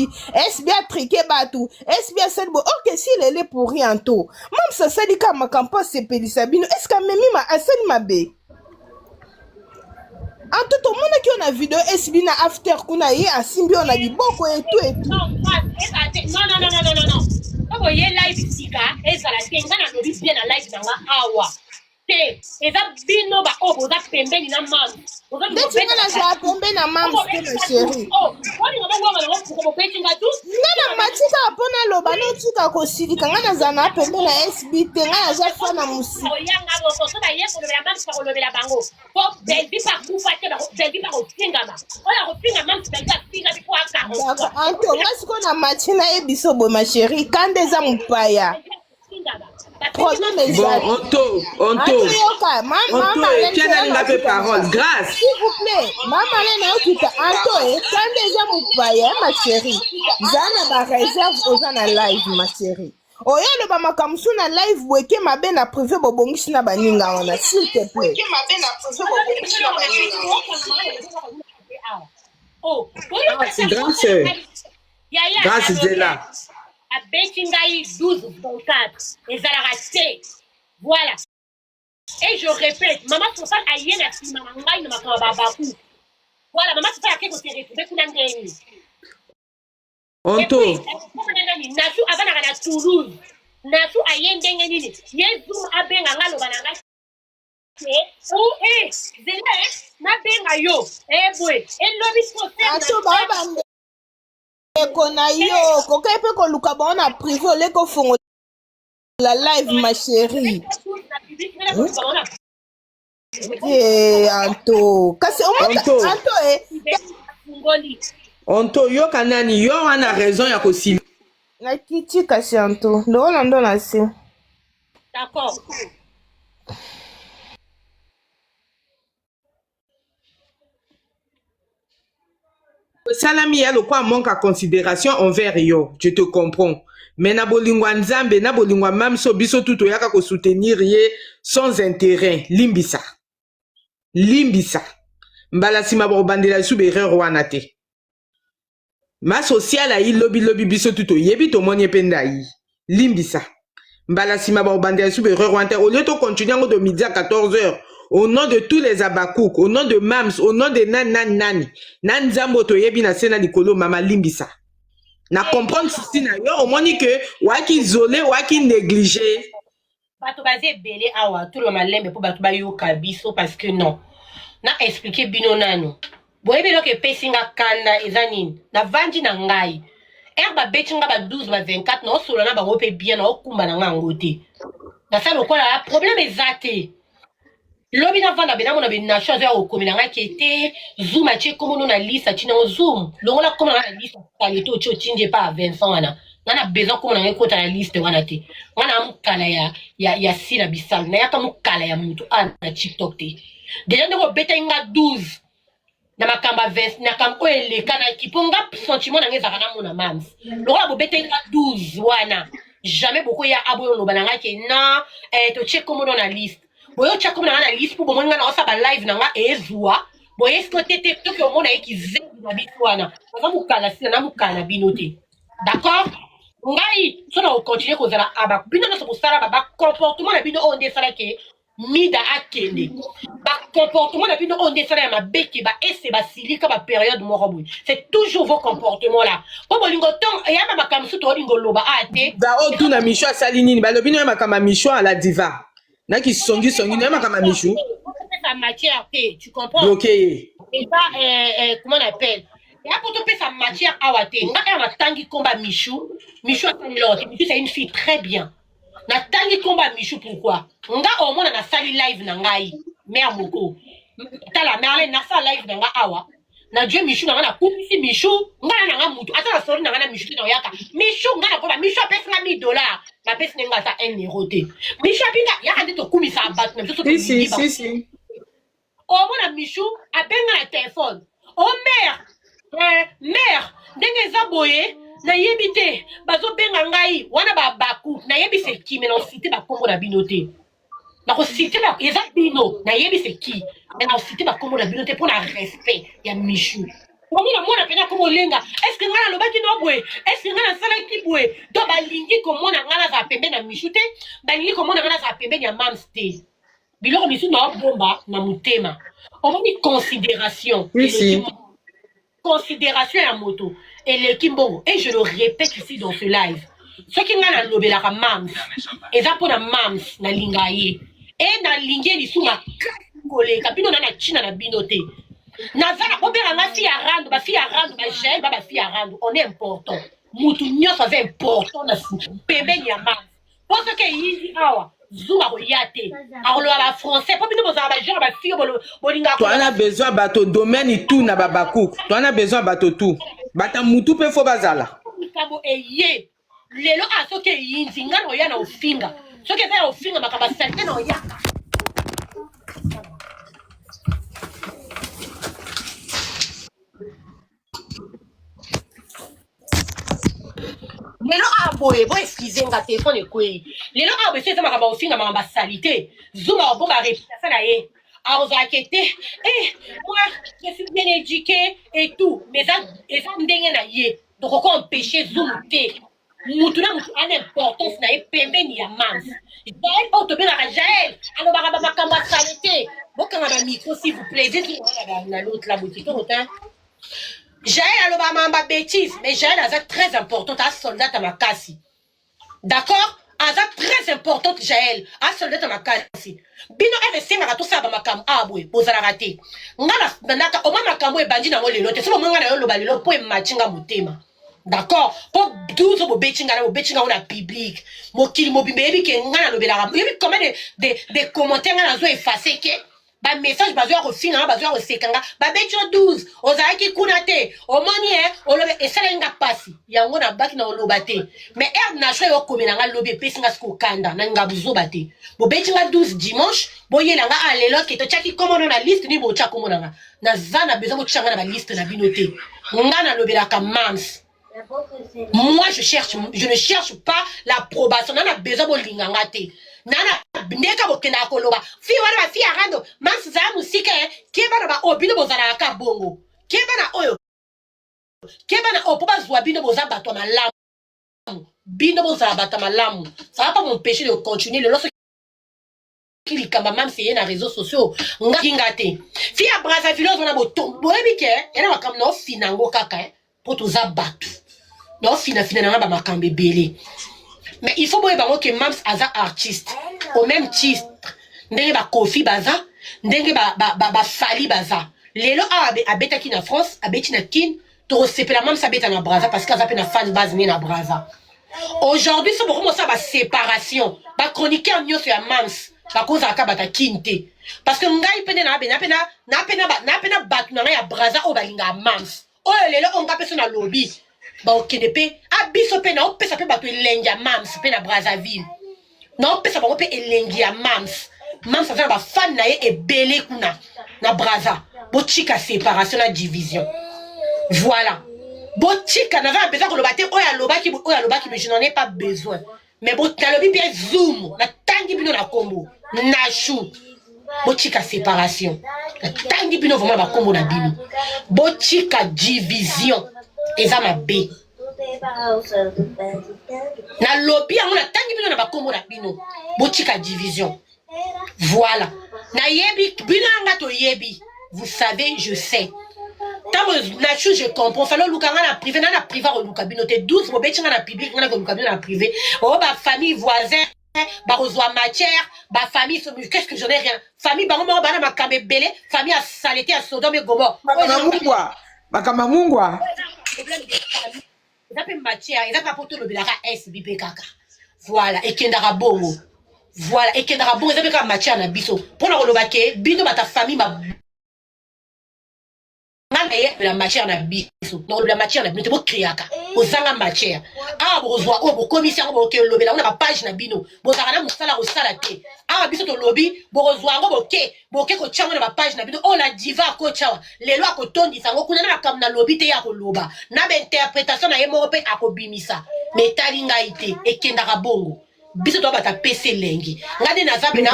atrike bato SB asali boye ok si lele pour rien anto mamsa asali kaka makambo asepelisa bino eske amemi asali mabe anto tomonaki yo na video SB na after kuna ye asimbi yo na liboko etu oyo ye live sika ezala te nga na lobi bien na live nanga awa te eza bino baoyo boza pembeni na mami ndetinga nazala pembe na mami te na sheri nga na matika mpona loba notika kosilika nga nazala na pembe na SB te nga naza fa na mosika anto nga sikoyo na mati nayebiso boye ma sheri kanda eza mopaya problème exact. On tiens la parole. Grâce. S'il vous plaît, maman n'a pas Anto, quand déjà mon paya, ma chérie, Zana ba réserve aux na live, ma chérie. Oyo le ba makamsu na live weke mabe na privé bobongisi na baninga wana, s'il te plaît. Weke mabe na privé bobongisi na baninga. Oh, grâce de là. A Betingaï 12-24 et ça l'a raté. Voilà. Et je répète, maman se fait à Yéna si maman ne m'a pas babakou. Voilà, maman se fait à quelque chose. Onto. Nasu avant à Toulouse. Nasu à Yendengeni. Yezou a Bengalo Bananga. Oh, eh, Zéna, na Bengayo. Eh, boy. Et l'obis ekona yo kokai pe koluka bao na privé ole kofongola live ma chérie anto kasi onto yo kanani yo wana raison ya kosili nakiti kasi anto ndoona ndo na se d'accord. Salami ya lokwa manque à considération envers yo, je te comprends. Mais na bolingwa nzambe, na bolingwa mamso biso tuto yaka ko soutenir ye sans intérêt. Limbisa. Mbala sima bo bandela sube erreur wana te. Ma social a lobby biso tuto yebi to monye penda yi. Limbisa. Mbala sima bo bandela sube erreur wana te. Au lieu de continuer de midi à 14h. Au nom de tous les abakouk, au nom de Mams, au nom de Nani, Nanzambo to yebi na sena likolo mama limbisa. Na comprendre si na yo au moins que waki isolé, waki négligé. Bato bazé belé awa tout le malembe pour bato ba yo kabiso parce que non. Na expliquer bino nano. Boyebi lo ke pesinga kanda ezanine. Na vandi na ngai. Erba betinga ba 12 ba 24 na solo na ba rope bien na okumba na ngote. Na ça lokola problème ezate. Lobi na vanda bena mona bena chose ya okomina nga kete zoom ache komo na lista china zoom longola komo na lista kalito cho chinje pa Vincent wana Nana besoin comme on a côté la liste wana te. Wana mukala ya sina bisal. Na yaka mukala ya mutu na TikTok te. Déjà ndeko beta inga 12. Na makamba 20 na kamko eleka na kiponga sentiment na ngeza kana mona mams. Lokola bo beta inga 12 wana. Jamais beaucoup ya aboyo no bananga ke na to check comme dans la liste. Boyo check comme dans la liste pour bomonga na sa ba live nanga ezwa. Boyo escoté TikTok yo mona ki zé na bitwana. Ba mukala sina na mukala binote. D'accord? Ngai so na continuer ko zala aba bino na so sala ba comportement na bino on desala ke mida akende ba comportement na bino on desala ya mabeki ba ese ba silika ba période moko boy c'est toujours vos comportements là po bolingo ton ya ba makamsu to lingo loba ate ba o tu na micho asali nini ba lobino ya makama micho à la diva na ki songi na makama micho sa matière tu comprends OK et ça comment on appelle. Et pour te faire sa matière à wate, nga ma tangi combat Michou asali l'autre. Michou c'est une fille très bien. Na tangi combat Michou pourquoi? Nga au moins na sali live na ngai, mère moko. Tala merle na sa live na nga awa. Na Dieu Michou na kumisi Michou, nga na mutu. Ata na sori na nga Michou na yaka. Michou nga na combat Michou pesa nga $1000. Na pesa nga sa 1 euro te. Michou pinga ya ande to kumisa abat na so to. Si. Au moins na Michou abenga na téléphone. Oh mère mère ndenge zaboye na yebite bazo benga ngai wana baku na yebi c'est qui mais non cité ba kombo na binote na ko cité ba eza bino na yebi c'est qui mais na cité ba kombo na binote pour la respect ya Michou komi na mona pena komo lenga est-ce que ngana lobaki no boye est-ce que ngana sala ki boye to balingi komona ngana za pembe na Michou te balingi komona ngana za pembe ya mams te biloko Michou na bomba na mutema on moni considération considération à moto et le kimbongo et je le répète ici dans ce live ce qui n'a lobé la mams et ça pour la mams na lingaye et na lingé li suma collé kapino na china na binoté na zala obera na fi arando ba gel ba fi arando on est important mutu nyoso c'est important na pembe ya mams parce que yizi awa Zuma royate alors la français pas bino boza ba genre ba fille bolinga toi on a besoin bato domaine tout na babaku toi on a besoin bato tout bata mutu pe fo bazala kamo eye lelo asoke yinzi ngano ya na ofinga soke za ofinga makaba sante na oyaka lelo aboye bo excusez nga téléphone ekoi lelo aboye c'est ça makaba ofinga makaba salité zuma obonga réputation na ye aozakete moi je suis bien éduqué et tout mais ça ndenge na ye donc on empêcher zoom te mutu na mutu a l'importance na ye pembeni ya mams Jaël otobengaka Jaël alobaka ba makambo ya salité bokanga ba micro s'il vous plaît dites na l'autre la boutique autant Jaël alobaka mamba bêtise mais Jaël a très importante à soldat à makasi d'accord aza très importante Jaël a soldat à makasi bino eresengaka tosala bamakambo abwe bozalaka te nga naka oma makambo ebandi nango lelo te so bomonga na yo loba lelo mpo emachinga motema d'accord mpo 12 bobetinga ngo na public mokili mobimba yebi ke nga nalobelaka yebi combien de commentaire nga nazo efface ke bamessage bazoya kofinga nga bazoya kosekanga babeti yo 12 ozalaki kuna te omoni olobe esala nga pasi yango na baki na oloba te mais erde na choix yokomela nga lobi epesi nga siko okanda na nga buzoba te bobeti nga 12 dimanche boyela nga alelo ke totiaki komono na liste ni botya komona nga naza na besoin botyanga na baliste na bino te nga nalobelaka mams moi je ne cherche pas l'approbation nana besoin bolinganga te nana ndeka bokenda koloba fi wana ba fi arando mams za musika keba ba obino bozala ka bongo keba na oyo keba na opo bazwa bino boza bato malamu bino bozala bato malamu ça va pas m'empêcher de continuer le lorsque il kamba même c'est na réseaux sociaux nginga te fi ya Brazzaville on a boto boyebi ke yana makam no finango kaka pour toza bato no fina na ba makambe belé. Mais il faut que mams aza artiste au même titre ndenge ba Kofi baza ndenge ba Fali baza lelo abeta ki na France abeti na kin to sepela mams abeta na Brazza parce qu'aza pe na fan base ni na Brazza aujourd'hui c'est beaucoup ça ba séparation ba chroniqueur nyoso ya mams ba koza ka bata kinte parce que ngai pene na pena bat na ya Brazza o balinga mams o lelo on ka pe na lobby baokende mpe abiso mpe naopesa mpe bato elengi ya mams mpe na Brazzaville naopesa bango mpe elengi ya mams aza na bafani na ye ebele kuna na Brazza botika séparation na division voilà botika naza besoin koloba te oyo alobaki mais je n'en ai pas besoin mais nalobi mpe zoom natangi bino na kombo nashu botika séparation natangi bino vraiment na bakombo na bino botika division eza mabe nalobi yango natangi bino na bakombo na bino botika division voilà nayebi bino yanga toyebi vous savez je sais tant nachu je comprends falo luka nga na privé na privé oluka bino te 12 bobeti nga na public nga na luka bino na privé oh ba famille voisin ba reçoit matière ba famille qu'est-ce que j'en ai rien famille bango mo bana makambe belé famille a saleté à Sodome et Gomorrhe bakama mungwa eza pe matière eza pa poto lo belaka SBP kaka voilà ekendaka bongo voilà ekendaka bongo eza pe ka matière na biso pona koloba ke bino bata famille ba la matière na biso donc la matière na bino te bo créaka ozanga matière ah bozwa o bo commissaire bo ke lobela on a page na bino bozaka na musala osala te ah biso to lobby bozwa ngo boke ko tshanga na page na bino on la diva ko tchawa lelo akotondisa ngo kuna na kam na lobby te ya ko loba na be interprétation na yemo pe akobimisa metali ngai te ekendaka bongo biso to bata PC lengi ngade na zabe na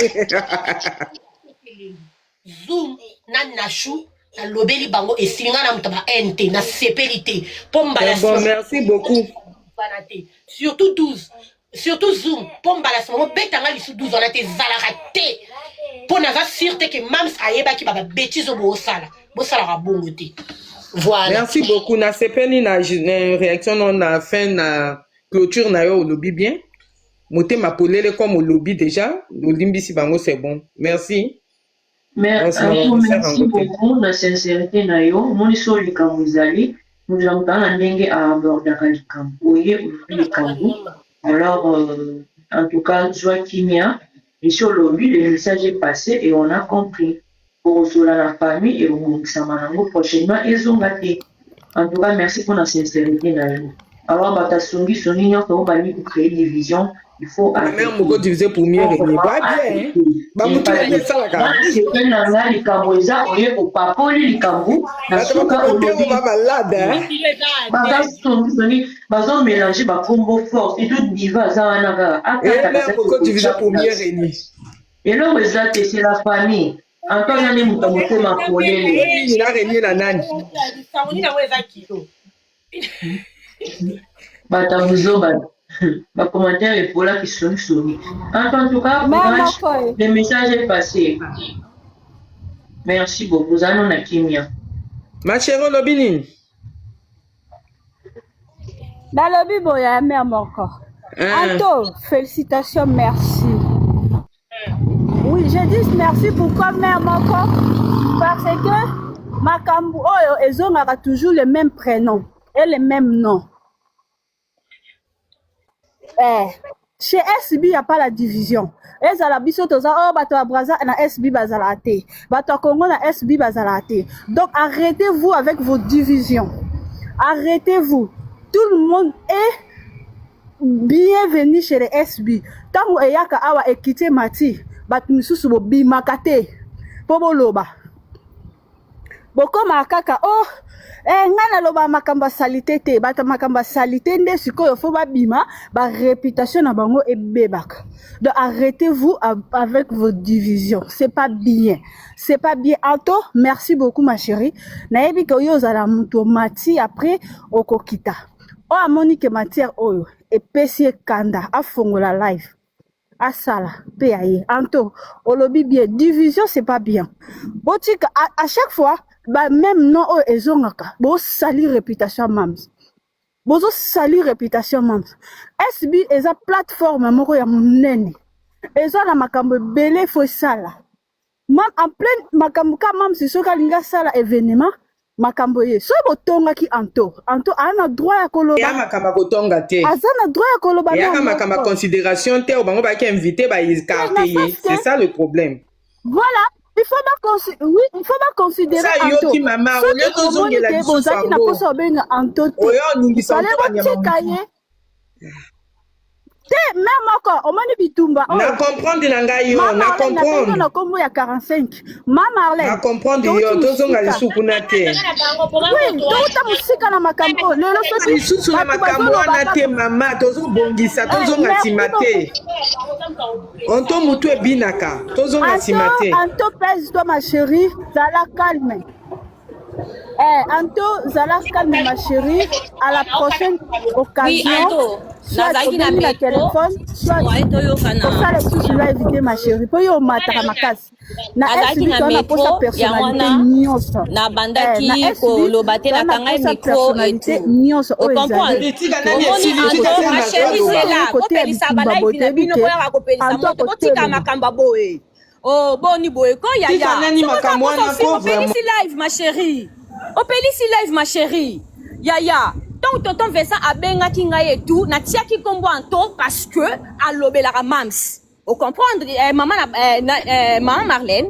zoom na nashu alobeli bango esilinga na mutaba NT na sepelité pomba bon merci beaucoup surtout 12 surtout zoom pomba la somo betanga lisu 12 on a te zalaka te pona va sûreté que mams ayeba ki baba bêtise bo sala ka bongo te voilà merci beaucoup na sepeli na réaction on a fin na clôture na yo lobby bien moté ma polele comme au lobby déjà limbisi bango c'est bon merci. Merci beaucoup la sincérité na yo moni so likambo ezali nous allons parler ndenge à aborder likambo oye likambo alors en tout cas Joaquimia et sur le but le message est passé et on a compris pour cela la famille et au monde samanango prochainement ils ont gâté en tout cas merci pour la sincérité na yo alors bata songi nyo ko bani pour créer division il faut même moko diviser pour mieux régner pas bien ba mutu na ça la ka c'est que na likambo eza oye ko papoli likambo na soka on va malade ba songi bazo mélanger ba combo fort et tout diva za wana ka même moko diviser pour mieux régner et là c'est la famille Antoine ni mutamote makolele ni na régner na nani bata buzo ba commentaire et pour là qui sont soumis. En tout cas, le message est passé. Merci beaucoup. Zanon Nakimia. Ma chère Lobinin. Dans le Bible, il y a un mère encore. Anto, félicitations, merci. Oui, je dis merci pourquoi mère encore. Parce que Makambu Oyo et Zong a toujours le même prénom et le même nom. Chez SB, il n'y a pas la division. Et ça la biso toza oh bato a Brazza na SB bazalate. Bato a Congo na SB bazalate. Donc arrêtez-vous avec vos divisions. Arrêtez-vous. Tout le monde est bienvenu chez les SB. Tant que yaka awa ekite mati, bat misusu bo bimakate. Pobo loba. Boko makaka oh ngana loba makamba salité te bata makamba salité nde sikoyo fo ba bima ba réputation na bango ebebaka. Donc arrêtez-vous avec vos divisions, c'est pas bien. C'est pas bien. Anto, merci beaucoup ma chérie. Nayebi ko yo zala muto mati après okokita. O amoni ke matière oyo epesi kanda afongola live. Asala PAE. Anto, olobi bien division c'est pas bien. Botika à chaque fois bah même non oh ezongaka bo sali réputation mams bozo sali réputation mams SB eza plateforme moko ya munene eza na makambo belé fo sala mam en plein makambo ka mams soka linga sala événement makambo ye so botonga ki anto ana droit ya koloba ya makamba kotonga te azana droit ya koloba ya makamba considération te o bango ba ki invité ba iscarte c'est ça le problème voilà il faut pas considérer ça Anto. yoki mama au lieu de zonger la bozaki na posa obenga Anto te. Oyo nungisa Fallait botika ye. Te même encore omoni bitumba. Na comprendre na ngai yo, na comprendre. Na kombo ya 45. Mama Arlene. Na comprendre yo, tozonga lisuku na te. Oui, tota musika na makambo. Lelo soki lisusu na makambo wana te mama, tozobongisa, tozonga nsima te. Onto mutu ebinaka, tozonga nsima te. Anto pèse-toi ma chérie, zala calme. Anto, zala calme ma chérie. À la prochaine occasion. Oui, Anto. Nazaki na la téléphone. Soit ça les sous là éviter ma chérie. Pour yo mataka makasi. Na nazaki na metro ya wana na bandaki kolobate na kanga micro et tout. O comprendre? Omoni Anto, ma chérie c'est là. Kopelisa balai na bino ko ya kopelisa moto kotika makamba boe. Oh boni boe ko ya ya. Nani makambo wana ko vraiment. Opelisi live ma chérie. Opelisi live ma chérie. Ya. Donc tonton Vincent abengaki ngai et tout na tiaki kombo Anto parce que alobelaka mams. Au comprendre maman Marlène.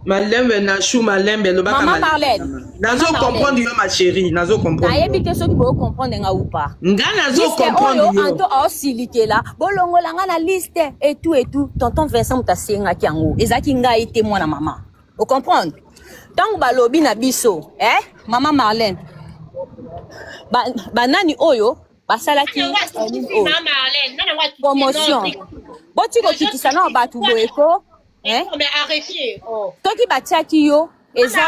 Malembe na chou malembe lo baka maman Marlène. Nazo comprendre yo ma chérie, nazo comprendre. Na yebite soki bo comprendre nga ou pas. Nga nazo comprendre yo. Anto osilite là, bolongola nga na liste et tout. Tonton Vincent mutasenga ki yango. Ezaki ngai témoin na maman. Au comprendre? Tant balobi na biso, maman Marlène. Banani oyo basalaki promotion boti kokitisa na batu boyeko mais arrêtez toki batiaki yo eza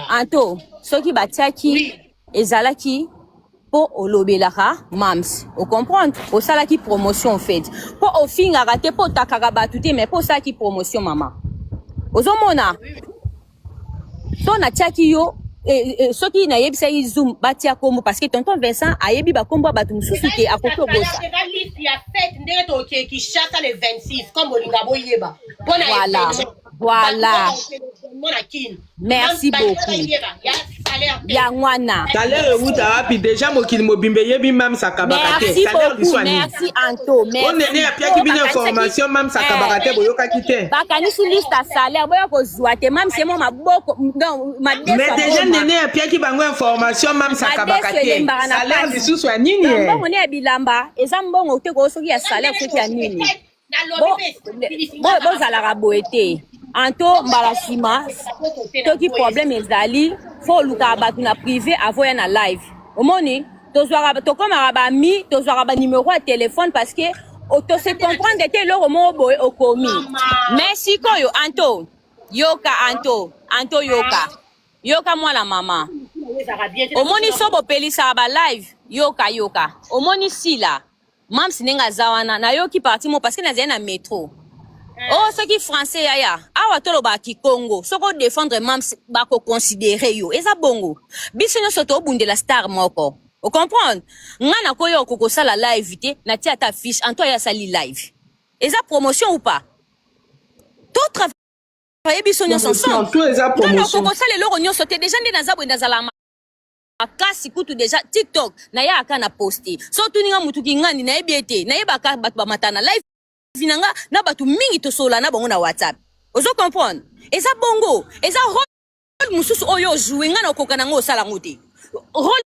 Anto soki batiaki ezalaki po olobelaka mams o comprendre osalaki promotion en fait po ofingaka te po takaka batu te mais po osalaki promotion mama ozomona to na tiaki yo soki na yebisa zoom batia kombo parce que tonton Vincent ayebi ba kombo batu mususu te akoki obosa voilà merci beaucoup ya ngwana salaire wuta wapi déjà mokili mobimbe yebi mam sakabaka te salaire du soin merci Anto merci on nene apiaki bine information mam sakabaka te boyokaki te bakanisi liste ya salaire boya kozwa te mam c'est moi maboko non mais déjà nene apiaki bango information mam sakabaka te salaire lisusu ya nini mbongo ne ya bilamba eza mbongo te ko soki ya salaire soki ya nini bozalaka boye te Anto mbala sima toki problème ezali fo luka batu na privé avoya na live omoni tozwaka tokomaka bami tozwaka ba numéro ya téléphone parce que auto se comprendre te loko mo boye okomi merci koyo Anto yoka Anto yoka mwana mama omoni sobo pelisa ba live yoka omoni sila mam sinenga zawana na yoki parti mo parce que nazali na métro. Oh, ce qui français yaya. Awa tolo ba ki Congo. Soko défendre mam ba ko considérer yo. Eza bongo. Biso nyo soto bunde la star moko. O comprendre? Ngana ko yo ko sala live te na ti ata fiche Anto ya sali live. Eza promotion ou pas? Tout travailler biso nyo son. Tout eza promotion. Non, ko sala loro nyo sote déjà ndi na zabwe ndazala akasi kutu déjà TikTok na ya aka na poster. So tuninga mutu ki ngani na ebiete na yebaka batu ba matana live vinanga na batu mingi to sola na bango na WhatsApp. Ozo comprendre? Eza bongo, eza rôle mususu oyo jouer ngana okoka nango sala ngote. Rôle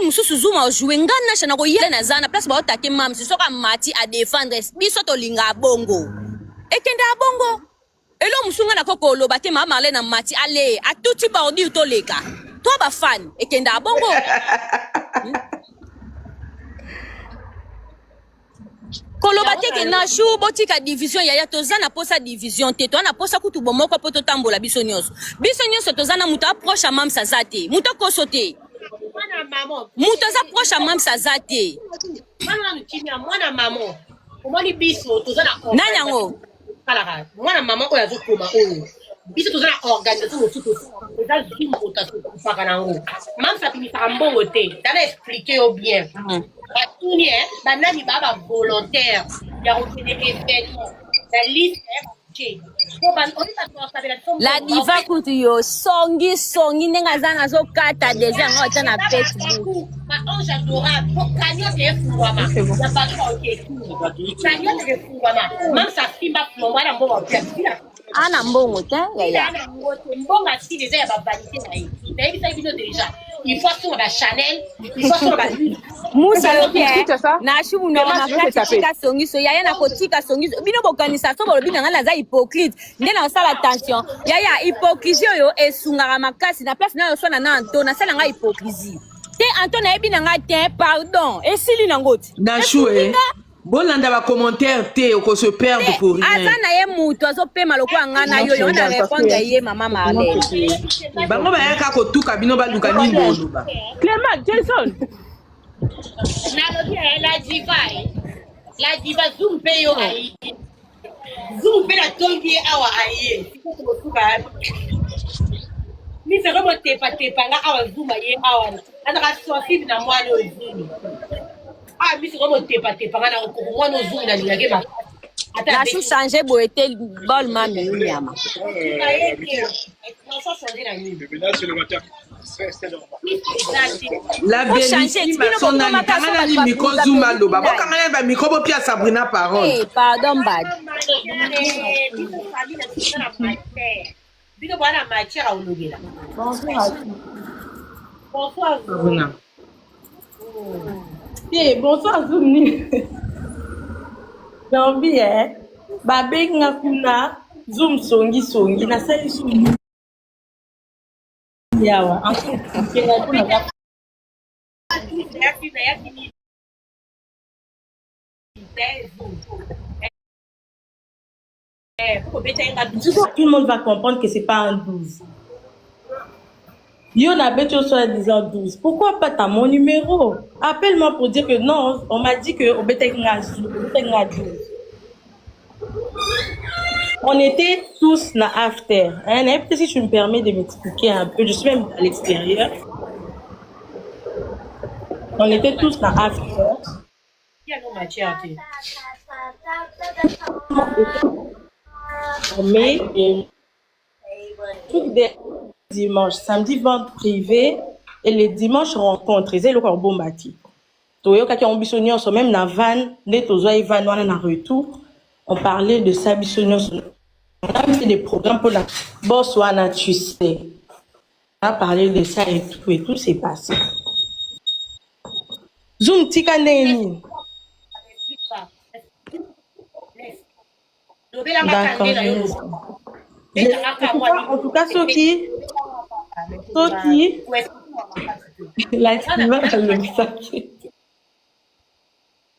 mususu zuma jouer ngana shana ko yela na zana place ba otake mam soka mati a défendre biso to linga bongo. Ekenda bongo. Elo musunga na koko loba te mama ale na mati ale a tuti ba odi to leka. Toi ba fan ekenda bongo. Kolobate ke na chou botika division ya tozana posa division te to na posa kutu bomoko poto tambola biso nyonso tozana muta approche mam sazate muta kosote muta za approche mam sazate mwana mamo omoni biso tozana nani yango kala mwana mama oyo azokoma oyo biso tozana organisation mosusu eza zimbotaso kufaka nango mam sapimisaka mbongo te tala expliquer yo bien batuni banani baba volontaire ya rotene événement la liste la diva kutu yo songi ndenga zana zo kata deja ngo tana Facebook ange adorable. Pour Kanya, c'est un fouama. Il n'y a pas de ok. Kanya, c'est un fouama. Même sa fille m'a plombé dans mon pied. Ana mbongo te yaya. Ana mbongo si déjà il va valider na yi. Mais il fait déjà. Il faut sur la Chanel, il faut sur la Louis. Musa lobi na shubu no makati tika songiso yaya na kotika songiso bino bokanisa so bolobi na ngala za hypocrite nde na sala attention yaya hypocrisie yo esungaka makasi na place na yo so na Anto na sala nga hypocrisie te Anto na yebi na nga te pardon esili na ngoti na choué bolanda ba commentaire te ko se perdre pour rien asa na ye mutu azopema lokwa nga na yo na répondre ye mama Marlène bango ba yaka ko tuka bino ba luka nini boluba Clément Jason la diva zoom pe yo ayi zoom pe la tongi awa ayi mi se robo tepa nga awa zoom ayi awa ana ka sofi na mwana o zoom mi se robo tepa nga na ko mwana o zoom na lingake ba na shu changer boete bol mami nyama la bellissime son ami kangana ni micro zoom aloba bo kangana ba micro bo pia Sabrina parole pardon bad bino bwana matière ologela bonsoir Sabrina bonsoir Zoomni Zambi babenga kuna zoom songi na sali zoom yawa en fait tout le monde va comprendre que c'est pas un 12. Yo n'a pas soit disant 12. Pourquoi pas t'as mon numéro? Appelle-moi pour dire que non, on m'a dit que au Betenga 12. On était tous na after. Peut-être si tu me permets de m'expliquer un peu, je suis même à l'extérieur. On était tous na after. Mais truc des dimanche, samedi vente privée et les dimanches rencontres, ils le corbeau bâti. Toyo kaki on bisonnion so même na van, les tozo et van wana na retour, on parlait de ça bisonnion. On a fait des programmes pour la boss wana tu sais. On a parlé de ça et tout s'est passé. Zoom tika neni. D'accord. En tout cas, Soki,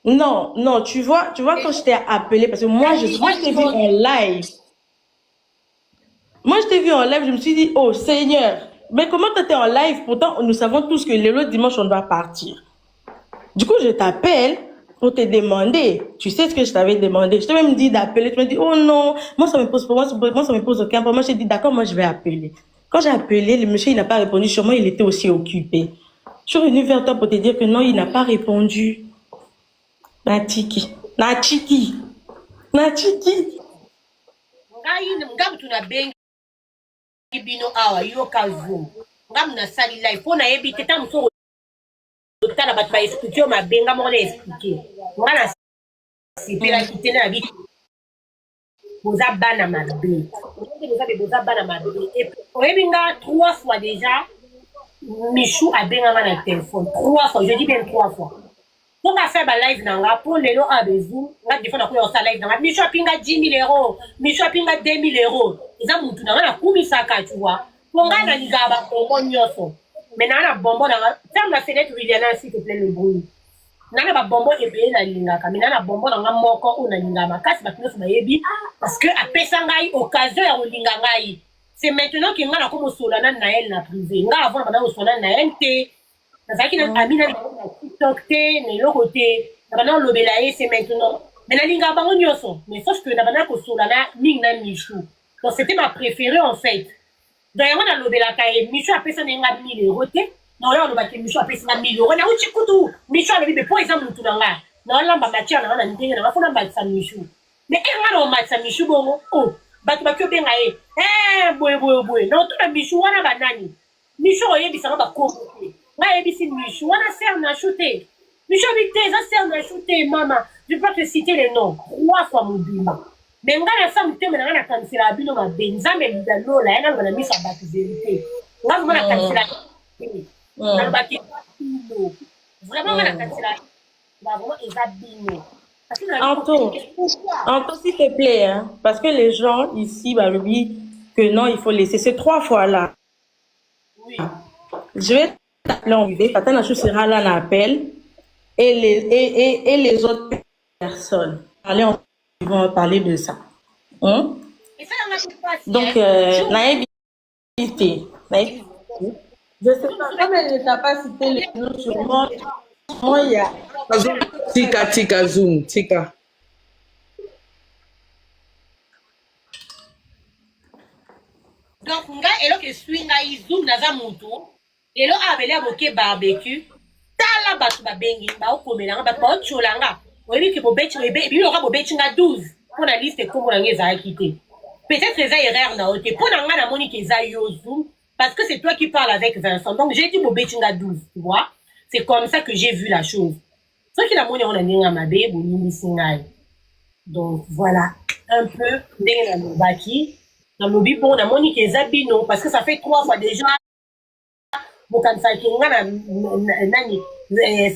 non, tu vois quand je t'ai appelé, parce que moi je t'ai vu en live. Moi, je t'ai vu en live, je me suis dit, oh Seigneur, mais comment tu étais en live? Pourtant, nous savons tous que le dimanche, on doit partir. Du coup, je t'appelle pour te demander. Tu sais ce que je t'avais demandé. Je t'ai même dit d'appeler. Tu m'as dit, oh non, moi, ça me pose aucun problème. Moi, j'ai dit, d'accord, moi, je vais appeler. Quand j'ai appelé, le monsieur, il n'a pas répondu. Sûrement, il était aussi occupé. Je suis venue vers toi pour te dire que non, il n'a pas répondu. Natiki. Bino awa yoka zoom ngam na sali live pona yebi teta mso tala bat ba expliquer ma benga mo na expliquer ngana sipela kitena na bi boza bana mabe et yebi nga 3 fois déjà Michou a benga na téléphone 3 fois, je dis bien 3 fois. Pour faire ma live nanga pour les lots à besoin nga des fois na ko sa live nanga Michou a pinga 10 000 euros, Michou a pinga 2 000 euros. Ils ont monté dans la kumisaka, tu vois. Pour nga na lizaba bonbon nyoso. Mais na bonbon na ferme la fenêtre Liliana s'il te plaît le bruit. Na ba bonbon ebe na lingaka, mais na bonbon na moko o na lingama kasi ba kino ba yebi parce que apesa ngai occasion ya olinga ngai. C'est maintenant que nga na ko solana na elle na privé. Nga avant na solana na elle te. Na zaki na amina na TikTok te, na lo côté. Na ba lobela c'est maintenant. Mais na linga bango nyoso, mais sauf que na ba ko solana ning na Michou. Donc c'était ma préférée en fait. D'ailleurs, on a l'obé la caille. Michou a payé 1 000 euros. Non, là, on a dit Michou a payé 1 000 euros. On a dit Koutou. Michou a dit, mais pour exemple, tout dans là. Non, là, on a matière, on a dit, on a fait un bal de Michou. Mais quand on a match Michou, bon, oh, bah, tu vas que bien aller. Eh, boy. Non, tout le Michou, on a banani. Michou, on a dit, ça va pas couper. Ouais, et c'est Michou. On a serre n'a shooté. Michou habité, ça serre n'a shooté, maman. Je peux pas te citer les noms. 3 fois mon bino. Mais on a ça, on a cancellé la bino, ma benza, mais l'eau, là, on a mis sa batte vérité. On a vraiment cancellé la bino. On a battu bino. Vraiment, on a cancellé la bino. Vraiment, ils a bino. Anto, s'il te plaît, hein, parce que les gens ici, bah, me disent que non, il faut laisser ces 3 fois-là. Oui. Je vais t'appeler en vidéo, Fatana Chou sera là, l'appel, et les autres personnes. Allez, ils vont parler de ça. Hein? Et ça, on a pas. Donc, naïveté. Je sais pas, comme elle ne t'a pas cité les noms sur moi, il y a. Tika, zoom, tika. Donc, nga elo ke swinga zoom naza mutu. Elo abele aboke barbecue. Tala batu babengi ba okomelanga batu ba ocholanga. Oyebi ke bobechi ebe bi loka bobechi nga 12 pour la liste kombo na ngeza akité. Peut-être eza erreur na ote. Pour nga na moni ke za yo zoom parce que c'est toi qui parles avec Vincent. Donc j'ai dit bobechi nga 12, tu vois? C'est comme ça que j'ai vu la chose. Ce qui la moni on a ninga mabe bonini singai. Donc voilà, un peu ndenge na lobaki. Na lobi pour na moni ke za bino parce que ça fait 3 fois déjà. Bokanisa kinga na nani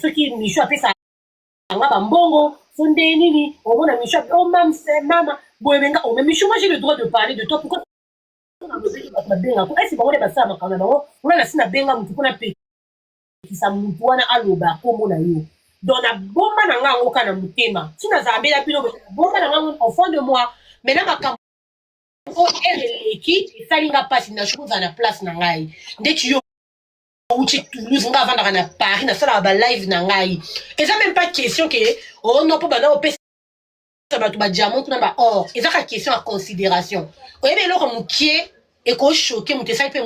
ceux qui Michou a fait ça nga bambongo sonde nini on a Michou oh maman boebenga oh mais Michou moi j'ai le droit de parler de toi pourquoi on a besoin de babenga ko esi bango ba sa makana bango on a sina benga mutu kuna pe ki sa mutu wana aloba kombo na yo donc na bomba na nga ngoka na mutema tina za abela pino bomba na nga au fond de moi maintenant makambo o eleki salinga pasi na chose na place na ngai ndeti yo Toulouse, on va vendre à Paris, on va faire live na ngai. Et ça même pas question que oh non pas dans ça va tout diamant tout na or. Et ça la question à considération. Vous voyez là comme qui et ko choqué muté ça peut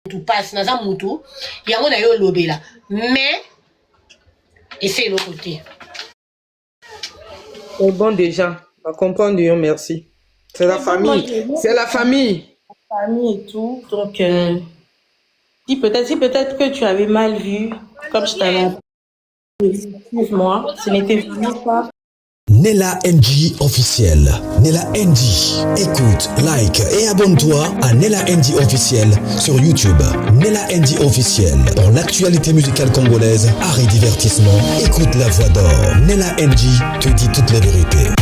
tout passe na za mutu. Yango na yo lobé là. Mais et c'est l'autre côté. C'est bon déjà. On comprend Dieu, merci. C'est la famille. C'est la famille. La famille et tout. Donc si peut-être que tu avais mal vu, comme je t'avais dit, excuse-moi, ce n'était vraiment pas. Nella NG officiel. Nella NG. Écoute, like et abonne-toi à Nella NG officiel sur YouTube. Nella NG officiel. Pour l'actualité musicale congolaise, art et divertissement, écoute la voix d'or. Nella NG te dit toutes les vérités.